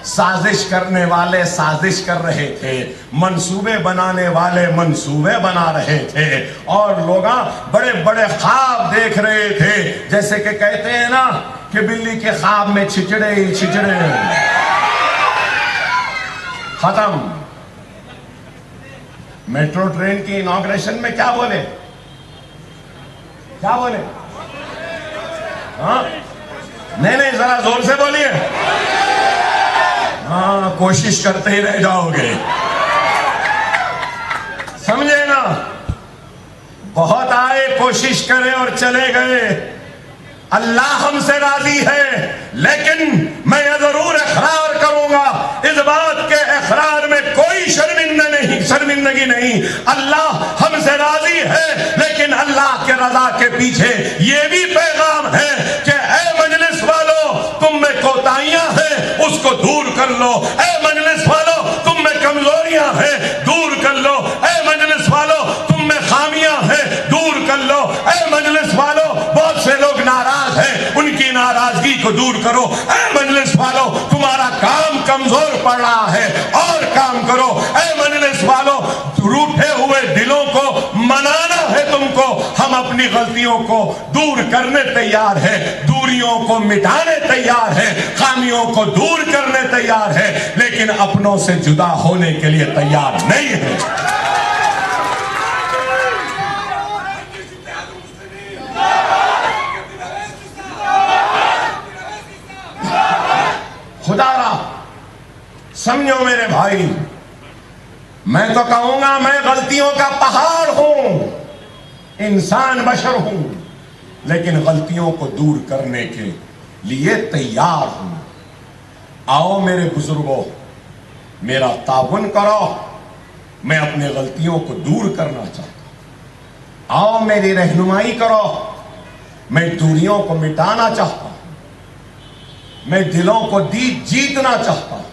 سازش کرنے والے سازش کر رہے تھے, منصوبے بنانے والے منصوبے بنا رہے تھے, اور لوگ بڑے بڑے خواب دیکھ رہے تھے. جیسے کہ کہتے ہیں نا کہ بلی کے خواب میں چھچڑے ہی چھچڑے. ختم. میٹرو ٹرین کی انوگریشن میں کیا بولے؟ ہاں نہیں ذرا زور سے بولیے. ہاں کوشش کرتے ہی رہ جاؤ گے, سمجھے نا. بہت آئے, کوشش کرے اور چلے گئے. اللہ ہم سے راضی ہے, لیکن میں یہ ضرور اقرار کروں گا, اس بات کے اقرار میں کوئی شرمندگی نہیں. اللہ ہم سے راضی بھی ہے لیکن اللہ کے رضا کے پیچھے یہ بھی پیغام ہے کہ اے مجلس والو تم میں کوتاہیاں ہیں اس کو دور کر لو، اے مجلس والو تم میں کمزوریاں ہیں دور کر لو، اے مجلس والو تم میں خامیاں ہیں دور کر لو، اے مجلس والو بہت سے لوگ ناراض ہیں ان کی ناراضگی کو دور کرو، اے مجلس والو تمہارا کام کمزور پڑ رہا ہے اور کام کرو، اے مجلس والو روٹھے ہوئے دلوں کو منانا ہے تم کو، ہم اپنی غلطیوں کو دور کرنے تیار ہیں، دوریوں کو مٹانے تیار ہیں، خامیوں کو دور کرنے تیار ہیں، لیکن اپنوں سے جدا ہونے کے لیے تیار نہیں ہے۔ خدا را سمجھو میرے بھائی، میں تو کہوں گا میں غلطیوں کا پہاڑ ہوں، انسان بشر ہوں، لیکن غلطیوں کو دور کرنے کے لیے تیار ہوں۔ آؤ میرے بزرگوں میرا تعاون کرو، میں اپنے غلطیوں کو دور کرنا چاہتا ہوں۔ آؤ میری رہنمائی کرو، میں دوریوں کو مٹانا چاہتا ہوں، میں دلوں کو جیتنا چاہتا ہوں۔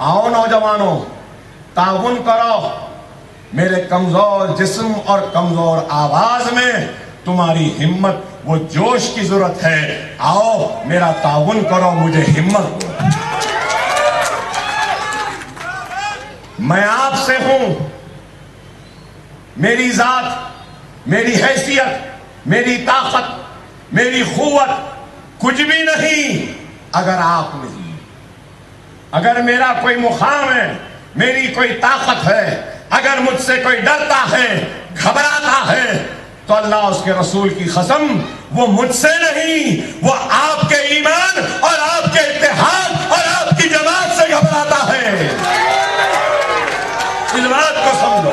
آؤ نوجوانوں تعاون کرو، میرے کمزور جسم اور کمزور آواز میں تمہاری ہمت وہ جوش کی ضرورت ہے، آؤ میرا تعاون کرو، مجھے ہمت دو۔ میں آپ سے ہوں، میری ذات، میری حیثیت، میری طاقت، میری قوت کچھ بھی نہیں اگر آپ نہیں۔ اگر میرا کوئی مقام ہے، میری کوئی طاقت ہے، اگر مجھ سے کوئی ڈرتا ہے، گھبراتا ہے، تو اللہ اس کے رسول کی قسم وہ مجھ سے نہیں، وہ آپ کے ایمان اور آپ کے اتحاد اور آپ کی جماعت سے گھبراتا ہے۔ اس بات کو سمجھو،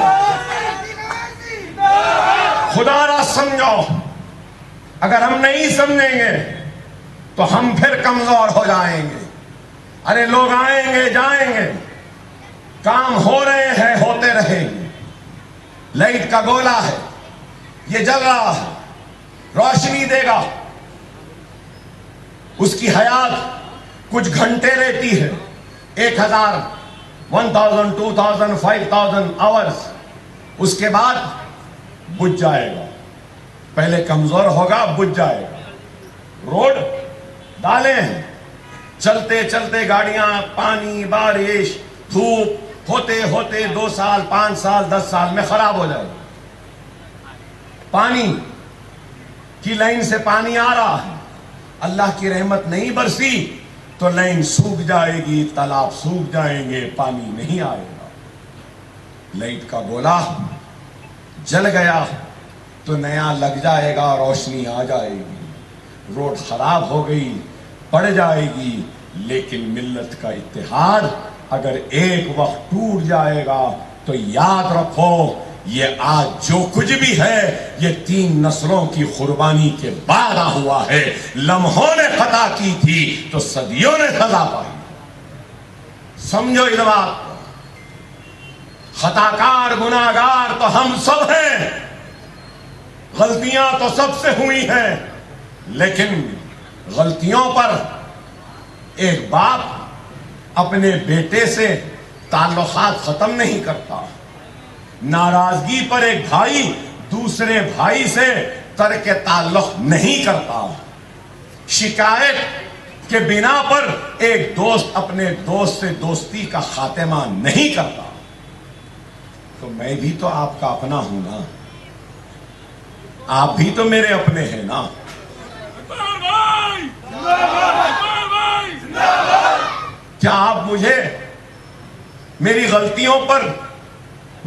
خدا را سمجھو، اگر ہم نہیں سمجھیں گے تو ہم پھر کمزور ہو جائیں گے۔ ارے لوگ آئیں گے جائیں گے، کام ہو رہے ہیں ہوتے رہیں گے، لائٹ کا گولا ہے یہ جل رہا ہے، روشنی دے گا، اس کی حیات کچھ گھنٹے لیتی ہے، 1000 1000 2000 5000 آورز، اس کے بعد بجھ جائے گا، پہلے کمزور ہوگا بجھ جائے گا۔ روڈ ڈالے ہیں، چلتے چلتے گاڑیاں پانی بارش دھوپ ہوتے ہوتے 2 سال 5 سال 10 سال میں خراب ہو جائے گا۔ پانی کی لائن سے پانی آ رہا ہے، اللہ کی رحمت نہیں برسی تو لائن سوکھ جائے گی، تالاب سوکھ جائیں گے، پانی نہیں آئے گا۔ لائٹ کا گولا جل گیا تو نیا لگ جائے گا، روشنی آ جائے گی۔ روڈ خراب ہو گئی پڑ جائے گی، لیکن ملت کا اتحاد اگر ایک وقت ٹوٹ جائے گا تو یاد رکھو یہ آج جو کچھ بھی ہے یہ 3 نسلوں کی قربانی کے بعد ہوا ہے۔ لمحوں نے خطا کی تھی تو صدیوں نے سزا پائی۔ سمجھو اس بات کو، خطا کار گناہگار تو ہم سب ہیں، غلطیاں تو سب سے ہوئی ہیں، لیکن غلطیوں پر ایک باپ اپنے بیٹے سے تعلقات ختم نہیں کرتا، ناراضگی پر ایک بھائی دوسرے بھائی سے ترک تعلق نہیں کرتا، شکایت کے بنا پر ایک دوست اپنے دوست سے دوستی کا خاتمہ نہیں کرتا۔ تو میں بھی تو آپ کا اپنا ہوں نا، آپ بھی تو میرے اپنے ہیں نا۔ کیا آپ مجھے میری غلطیوں پر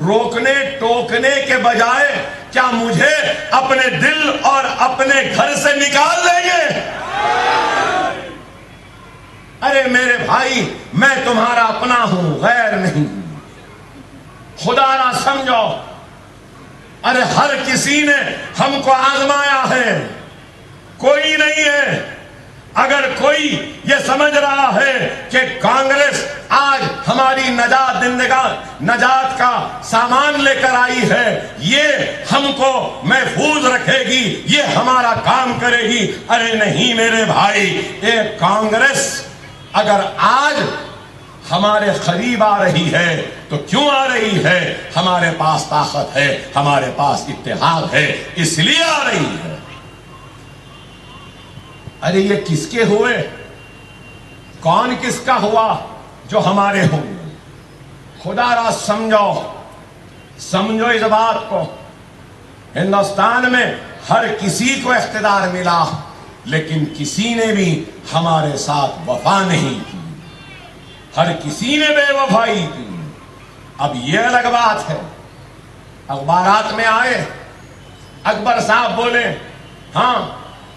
روکنے ٹوکنے کے بجائے کیا مجھے اپنے دل اور اپنے گھر سے نکال دیں گے؟ ارے میرے بھائی میں تمہارا اپنا ہوں، غیر نہیں ہوں۔ خدا نہ سمجھو، ارے ہر کسی نے ہم کو آزمایا ہے، کوئی نہیں ہے۔ اگر کوئی یہ سمجھ رہا ہے کہ کانگریس آج ہماری نجات کا سامان لے کر آئی ہے، یہ ہم کو محفوظ رکھے گی، یہ ہمارا کام کرے گی۔ ارے نہیں میرے بھائی، ایک کانگریس اگر آج ہمارے قریب آ رہی ہے تو کیوں آ رہی ہے؟ ہمارے پاس طاقت ہے، ہمارے پاس اتحاد ہے، اس لیے آ رہی ہے۔ ارے یہ کس کے ہوئے؟ کون کس کا ہوا جو ہمارے ہوں؟ خدا را سمجھو اس بات کو، ہندوستان میں ہر کسی کو اقتدار ملا، لیکن کسی نے بھی ہمارے ساتھ وفا نہیں کی، ہر کسی نے بے وفائی کی۔ اب یہ الگ بات ہے، اخبارات میں آئے، اکبر صاحب بولے، ہاں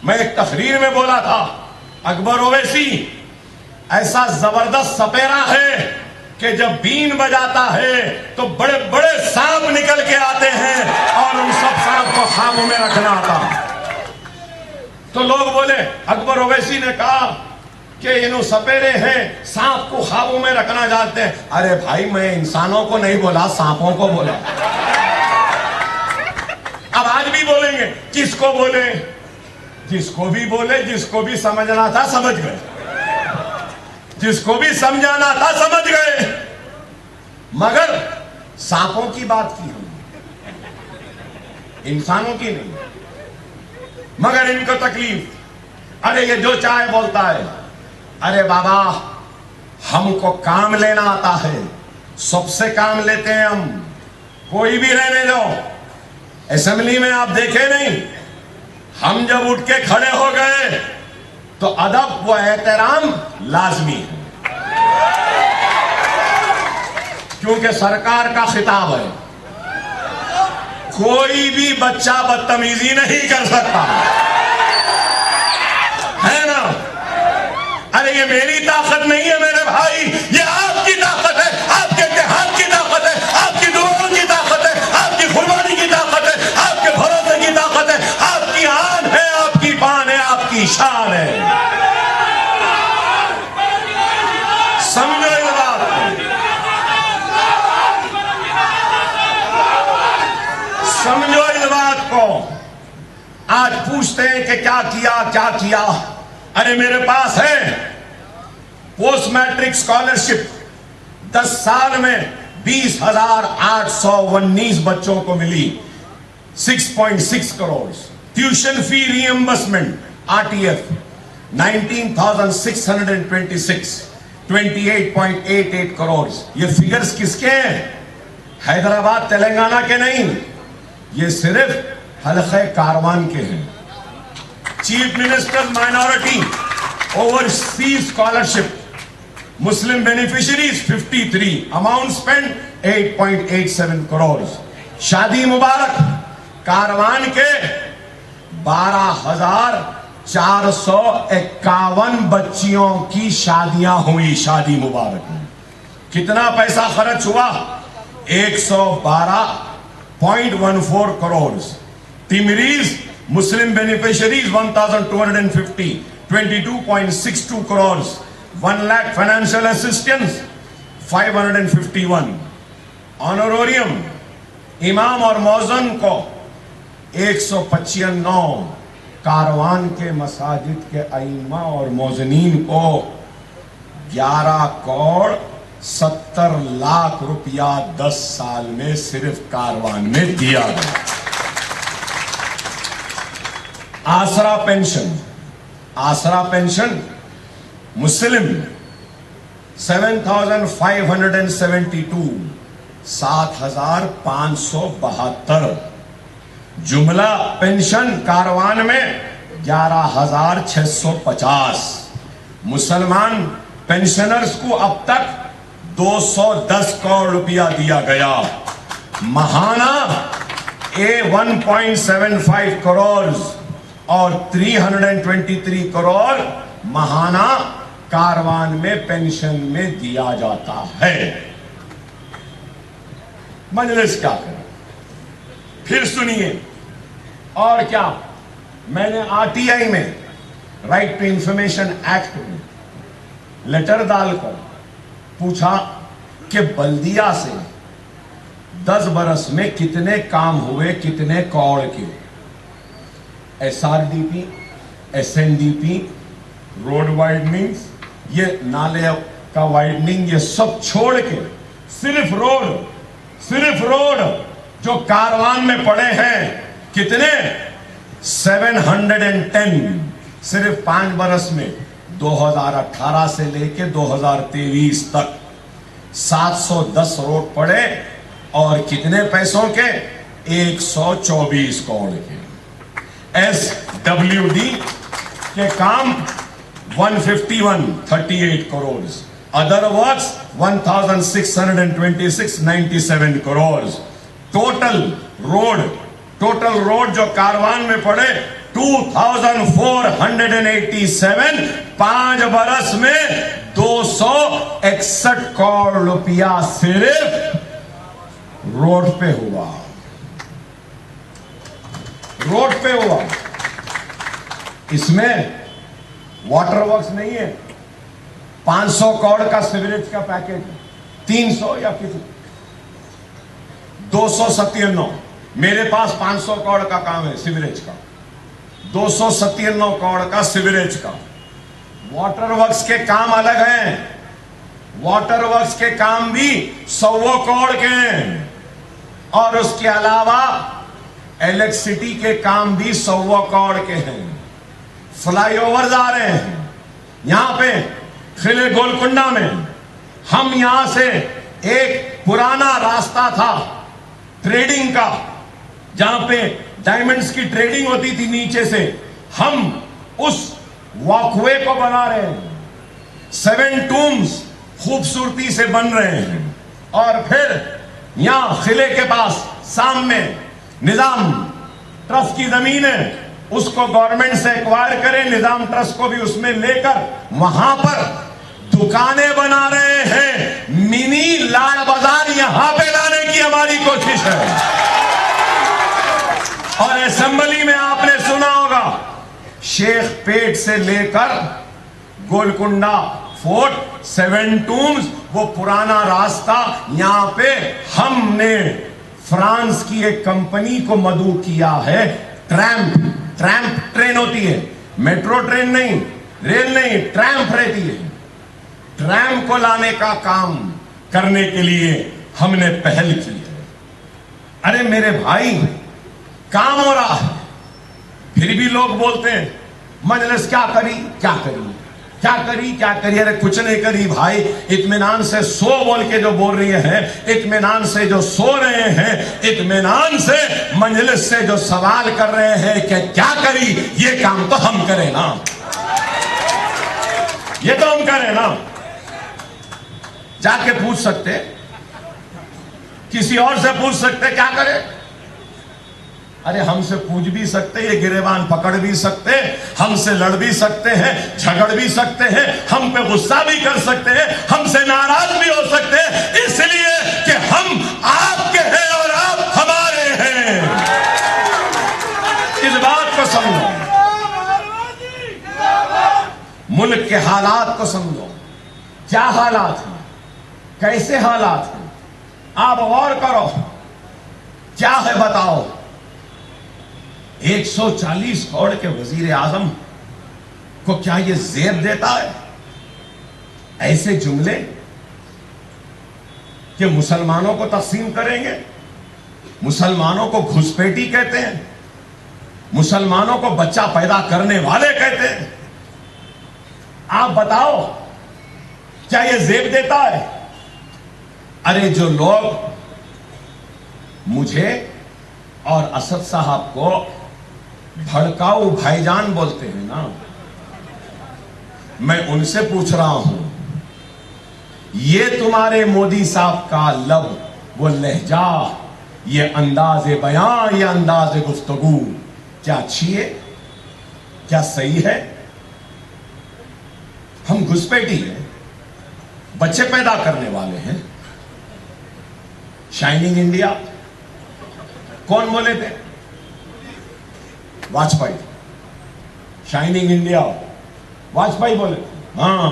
میں ایک تقریر میں بولا تھا، اکبر اویسی ایسا زبردست سپیرا ہے کہ جب بین بجاتا ہے تو بڑے بڑے سانپ نکل کے آتے ہیں اور ان سب سانپ کو خوابوں میں رکھنا آتا۔ تو لوگ بولے، اکبر اویسی نے کہا کہ انہوں سپیرے ہیں، سانپ کو خوابوں میں رکھنا جانتے ہیں۔ ارے بھائی میں انسانوں کو نہیں بولا، سانپوں کو بولا۔ اب آج بھی بولیں گے، کس کو بولے؟ جس کو بھی بولے، جس کو بھی سمجھنا تھا سمجھ گئے، جس کو بھی سمجھانا تھا سمجھ گئے، مگر سانپوں کی بات کی ہم نے، انسانوں کی نہیں۔ مگر ان کو تکلیف، ارے یہ جو چاہے بولتا ہے۔ ارے بابا ہم کو کام لینا آتا ہے، سب سے کام لیتے ہیں ہم، کوئی بھی رہنے دو۔ اسمبلی میں آپ دیکھے نہیں، ہم جب اٹھ کے کھڑے ہو گئے تو ادب و احترام لازمی ہے، کیونکہ سرکار کا خطاب ہے، کوئی بھی بچہ بدتمیزی نہیں کر سکتا، ہے نا؟ ارے یہ میری طاقت نہیں ہے میرے بھائی، یہ آپ کی طاقت ہے، آپ کے اتحاد کی طاقت ہے، آپ کی دعاؤں کی طاقت ہے، آپ کی قربانی کی طاقت ہے، آپ کے بھروسے کی طاقت ہے، آپ کی آن ہے، آپ کی بان ہے، آپ کی شان ہے۔ سمجھو اس بات کو، سمجھو اس بات کو۔ آج پوچھتے ہیں کہ کیا کیا؟ ارے میرے پاس ہے پوسٹ میٹرک اسکالرشپ، 10 سال میں 20,819 بچوں کو ملی، 6.6 کروڑ۔ ٹیوشن فی ری ایمبرسمنٹ RTF 19,626، 28.88 کروڑ۔ یہ فگرز کس کے ہیں؟ حیدرآباد تلنگانہ کے نہیں، یہ صرف حلقہ کاروان کے ہیں۔ Chief minister minority overseas scholarship, مسلم beneficiaries 53، amount spend 8.87 crore. Shaadi Mubarak کاروان کے 12,451 بچیوں کی شادیاں ہوئی شادی مبارک میں۔ کتنا پیسہ خرچ ہوا؟ 112.14 کروڑ۔ تیمریز مسلم beneficiaries 1,250، 22.62 crore. 1 lakh financial assistance 551۔ Honorarium امام اور مؤذن کو 195۔ کاروان کے مساجد کے ائمہ اور مؤذنین کو 11,70,00,000 روپیہ 10 سال میں صرف کاروان میں دیا گیا۔ آسرا پینشن مسلم 7,572، 7,572۔ جملہ پینشن کاروان میں 11,650۔ مسلمان پینشنرز کو اب تک 210 کروڑ روپیہ دیا گیا۔ ماہانہ 1.75 کروڑ اور 323 کروڑ ماہانہ کاروان میں پینشن میں دیا جاتا ہے۔ مجلس کیا کرے؟ پھر سنیے اور کیا، میں نے RTI میں رائٹ ٹو انفارمیشن ایکٹ میں لیٹر ڈال کر پوچھا کہ بلدیہ سے 10 برس میں کتنے کام ہوئے, کتنے کروڑ کے. SRDP, SNDP, روڈ وائڈننگ, یہ نالے کا وائڈننگ, یہ سب چھوڑ کے صرف روڈ جو کاروان میں پڑے ہیں کتنے 710, صرف 5 برس میں 2018 سے لے کے 2023 تک 710 روڈ پڑے, اور کتنے پیسوں کے 124 کروڑ کے. SWD کے کام 151.38 crore, other works 1626.97 crore. Total road جو کاروان میں پڑے 2487, 5 برس میں 261 کروڑ روپیہ صرف روڈ پہ ہوا. اس میں واٹر ورکس نہیں ہے. 500 کروڑ کا سیوریج کا پیکج, 300 یا کتنے 297. میرے پاس 500 کروڑ کا کام ہے سیوریج کا, 297 کروڑ کا سیوریج کا. واٹر ورکس کے کام الگ ہیں, واٹر ورکس کے کام بھی 100 کروڑ کے ہیں, اور اس کے علاوہ الیکٹریسٹی کے کام بھی 100 کروڑ کے ہیں. فلائی اوورز آ رہے ہیں یہاں پہ قلعے گولکنڈا میں. ہم یہاں سے ایک پرانا راستہ تھا ٹریڈنگ کا, جہاں پہ ڈائمنڈز کی ٹریڈنگ ہوتی تھی نیچے سے, ہم اس واک وے کو بنا رہے ہیں. 7 ٹومز خوبصورتی سے بن رہے ہیں. اور پھر یہاں قلعے کے پاس سامنے نظام ٹرسٹ کی زمین ہے, اس کو گورنمنٹ سے ایکوائر کرے, نظام ٹرسٹ کو بھی اس میں لے کر وہاں پر دکانیں بنا رہے ہیں. منی لاڑ بازار یہاں پہ لانے کی ہماری کوشش ہے. اور اسمبلی میں آپ نے سنا ہوگا شیخ پیٹ سے لے کر گولکنڈا فورٹ 7 ٹومز, وہ پرانا راستہ یہاں پہ ہم نے فرانس کی ایک کمپنی کو مدعو کیا ہے. ٹرامپ ٹرین ہوتی ہے, میٹرو ٹرین نہیں, ریل نہیں, ٹرامپ رہتی ہے. ٹرامپ کو لانے کا کام کرنے کے لیے ہم نے پہل کی ہے. ارے میرے بھائی, کام ہو رہا ہے, پھر بھی لوگ بولتے ہیں مجلس کیا کری. ارے کچھ نہیں کری بھائی. اطمینان سے سو بول کے جو بول رہی ہیں, اطمینان سے جو سو رہے ہیں, اطمینان سے مجلس سے جو سوال کر رہے ہیں کہ کیا کری, یہ کام تو ہم کریں نا, یہ تو ہم کریں نا. جا کے پوچھ سکتے, کسی اور سے پوچھ سکتے کیا کرے. ارے ہم سے پوچھ بھی سکتے, یہ گریبان پکڑ بھی سکتے, ہم سے لڑ بھی سکتے ہیں, جھگڑ بھی سکتے ہیں, ہم پہ غصہ بھی کر سکتے ہیں, ہم سے ناراض بھی ہو سکتے ہیں, اس لیے کہ ہم آپ کے ہیں اور آپ ہمارے ہیں. اس بات کو سمجھو, ملک کے حالات کو سمجھو. کیا حالات ہیں, کیسے حالات ہیں, آپ غور کرو. کیا ہے بتاؤ. 140 کروڑ کے وزیر اعظم کو کیا یہ زیب دیتا ہے ایسے جملے کہ مسلمانوں کو تقسیم کریں گے, مسلمانوں کو گھسپیٹی کہتے ہیں, مسلمانوں کو بچہ پیدا کرنے والے کہتے ہیں. آپ بتاؤ کیا یہ زیب دیتا ہے. ارے جو لوگ مجھے اور اسد صاحب کو بھڑکاؤ بھائی جان بولتے ہیں نا, میں ان سے پوچھ رہا ہوں, یہ تمہارے مودی صاحب کا لب, وہ لہجہ, یہ انداز بیان, یہ انداز گفتگو کیا اچھی ہے, کیا صحیح ہے. ہم گھسپیٹی ہیں, بچے پیدا کرنے والے ہیں. شائننگ انڈیا کون بولے تھے؟ واجپئی. شائننگ انڈیا واجپئی بولے. ہاں,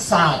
7।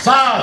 7।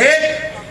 1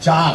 4।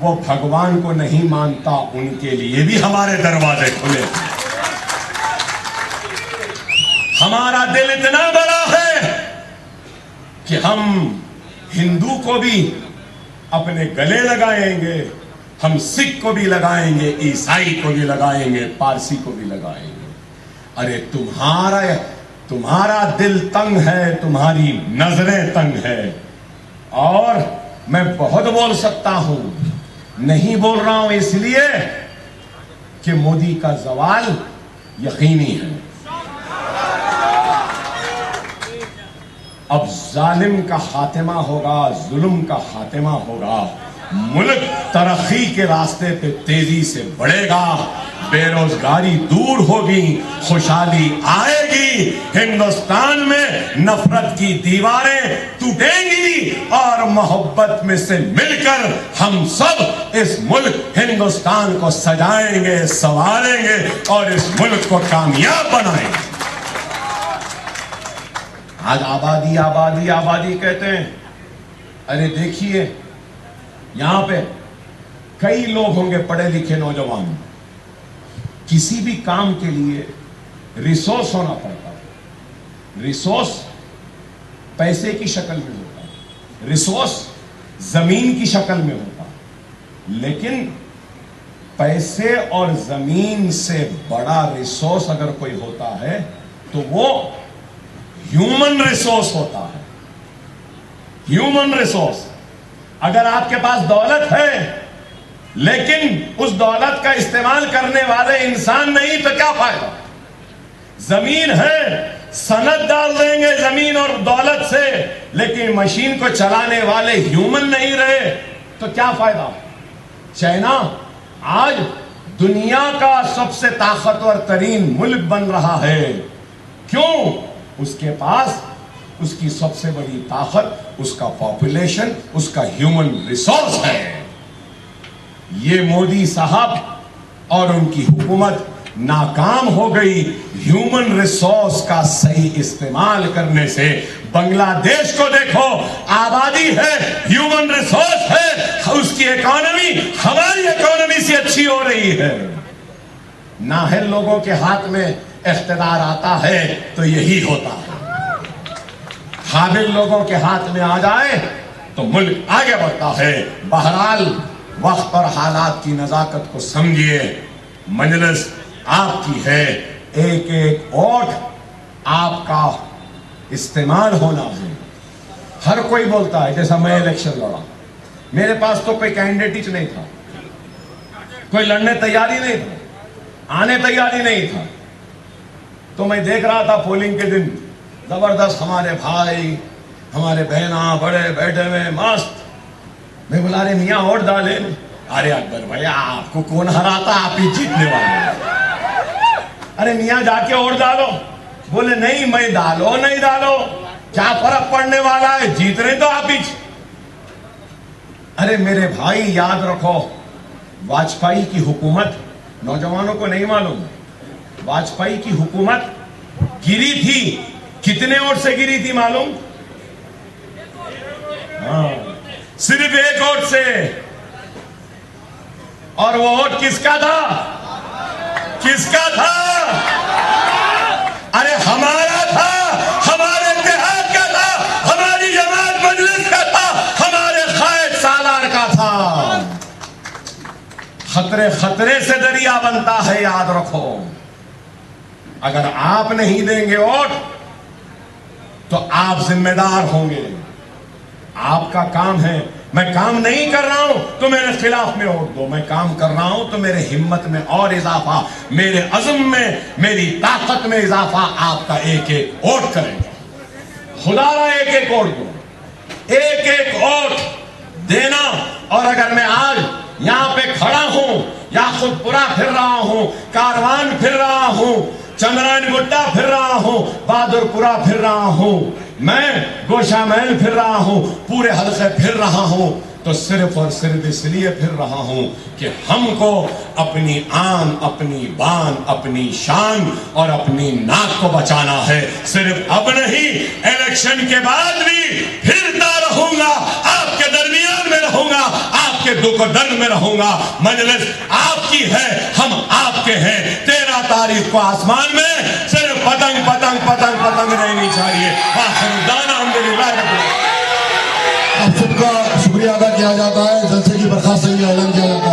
وہ بھگوان کو نہیں مانتا ان کے لیے بھی ہمارے دروازے کھلے ہیں۔ ہمارا دل اتنا بڑا ہے کہ ہم ہندو کو بھی اپنے گلے لگائیں گے، ہم سکھ کو بھی لگائیں گے، عیسائی کو بھی لگائیں گے، پارسی کو بھی لگائیں گے۔ ارے تمہارا دل تنگ ہے، تمہاری نظریں تنگ ہے۔ اور میں بہت بول سکتا ہوں، نہیں بول رہا ہوں اس لیے کہ مودی کا زوال یقینی ہے۔ اب ظالم کا خاتمہ ہوگا، ظلم کا خاتمہ ہوگا، ملک ترقی کے راستے پہ تیزی سے بڑھے گا، بے روزگاری دور ہوگی، خوشحالی آئے گی، ہندوستان میں نفرت کی دیواریں ٹوٹیں گی، اور محبت میں سے مل کر ہم سب اس ملک ہندوستان کو سجائیں گے، سنواریں گے، اور اس ملک کو کامیاب بنائیں گے۔ آج آبادی آبادی آبادی کہتے ہیں، ارے دیکھیے یہاں پہ کئی لوگ ہوں گے پڑھے لکھے نوجوان، کسی بھی کام کے لیے ریسورس ہونا پڑتا ہے۔ ریسورس پیسے کی شکل میں ہوتا ہے، ریسورس زمین کی شکل میں ہوتا ہے، لیکن پیسے اور زمین سے بڑا ریسورس اگر کوئی ہوتا ہے تو وہ ہیومن ریسورس ہوتا ہے۔ ہیومن ریسورس، اگر آپ کے پاس دولت ہے لیکن اس دولت کا استعمال کرنے والے انسان نہیں تو کیا فائدہ؟ زمین ہے، صنعت ڈال دیں گے زمین اور دولت سے، لیکن مشین کو چلانے والے ہیومن نہیں رہے تو کیا فائدہ؟ چائنا آج دنیا کا سب سے طاقتور ترین ملک بن رہا ہے۔ کیوں؟ اس کے پاس اس کی سب سے بڑی طاقت اس کا پاپولیشن، اس کا ہیومن ریسورس ہے۔ یہ مودی صاحب اور ان کی حکومت ناکام ہو گئی ہیومن ریسورس کا صحیح استعمال کرنے سے۔ بنگلہ دیش کو دیکھو، آبادی ہے، ہیومن ریسورس ہے، اس کی اکانومی ہماری اکانومی سے اچھی ہو رہی ہے۔ نااہل لوگوں کے ہاتھ میں اقتدار آتا ہے تو یہی ہوتا ہے، قابل لوگوں کے ہاتھ میں آ جائے تو ملک آگے بڑھتا ہے۔ بہرحال وقت اور حالات کی نزاکت کو سمجھیے، مجلس آپ کی ہے، ایک ایک ووٹ آپ کا استعمال ہونا ہے۔ ہر کوئی بولتا ہے، جیسا میں الیکشن لڑا، میرے پاس تو کوئی کینڈیڈیٹ نہیں تھا، کوئی لڑنے تیاری نہیں تھا، آنے تیاری نہیں تھا، تو میں دیکھ رہا تھا پولنگ کے دن زبردست ہمارے بھائی ہمارے بہناں بڑے بیٹھے ہوئے مست۔ میں بولا رہے میاں ووٹ ڈالے، ارے اکبر بھائی آپ کو کون ہراتا، آپ ہی جیتنے والے۔ ارے میاں جا کے ووٹ ڈالو، بولے نہیں میں ڈالو نہیں ڈالو کیا فرق پڑنے والا ہے، جیت رہے تو آپ ہی۔ ارے میرے بھائی یاد رکھو، واجپئی کی حکومت، نوجوانوں کو نہیں معلوم، واجپئی کی حکومت گری تھی، کتنے ووٹ سے گری تھی معلوم؟ ہاں صرف ایک ووٹ سے، اور وہ ووٹ کس کا تھا؟ کس کا تھا؟ ارے ہمارا تھا، ہمارے اتحاد کا تھا، ہماری جماعت مجلس کا تھا، ہمارے قائد سالار کا تھا۔ خطرے خطرے سے دریا بنتا ہے، یاد رکھو۔ اگر آپ نہیں دیں گے ووٹ تو آپ ذمہ دار ہوں گے، آپ کا کام ہے۔ میں کام نہیں کر رہا ہوں تو میرے خلاف میں ووٹ دو، میں کام کر رہا ہوں تو میرے ہمت میں اور اضافہ، میرے عزم میں، میری طاقت میں اضافہ آپ کا ایک ایک ووٹ کرے گا۔ خدا را ایک ایک ووٹ دو، ایک ایک ووٹ دینا۔ اور اگر میں آج یہاں پہ کھڑا ہوں یا خود پورا پھر رہا ہوں، کاروان پھر رہا ہوں، چندران گڈا پھر رہا ہوں، بہادر پورا پھر رہا ہوں، میں گوشہ محل پھر رہا ہوں، پورے حلقے پھر رہا ہوں، تو صرف اور صرف اس لیے پھر رہا ہوں کہ ہم کو اپنی آن، اپنی بان، اپنی شان اور اپنی ناک کو بچانا ہے۔ صرف اب نہیں، الیکشن کے بعد بھی پھرتا رہوں گا، آپ کے درمیان میں رہوں گا، آپ آپ کے دکھ و درد میں رہوں گا. مجلس آپ کی ہے, ہم آپ کے ہیں. 13 تاریخ کو آسمان میں صرف پتنگ پتنگ پتنگ پتنگ رہنی چاہیے. آخر دانا الحمدللہ رب العالمین. آپ سب کا شکریہ ادا کیا جاتا ہے. جلسے کی برخاستگی کا اعلان کیا جاتا ہے.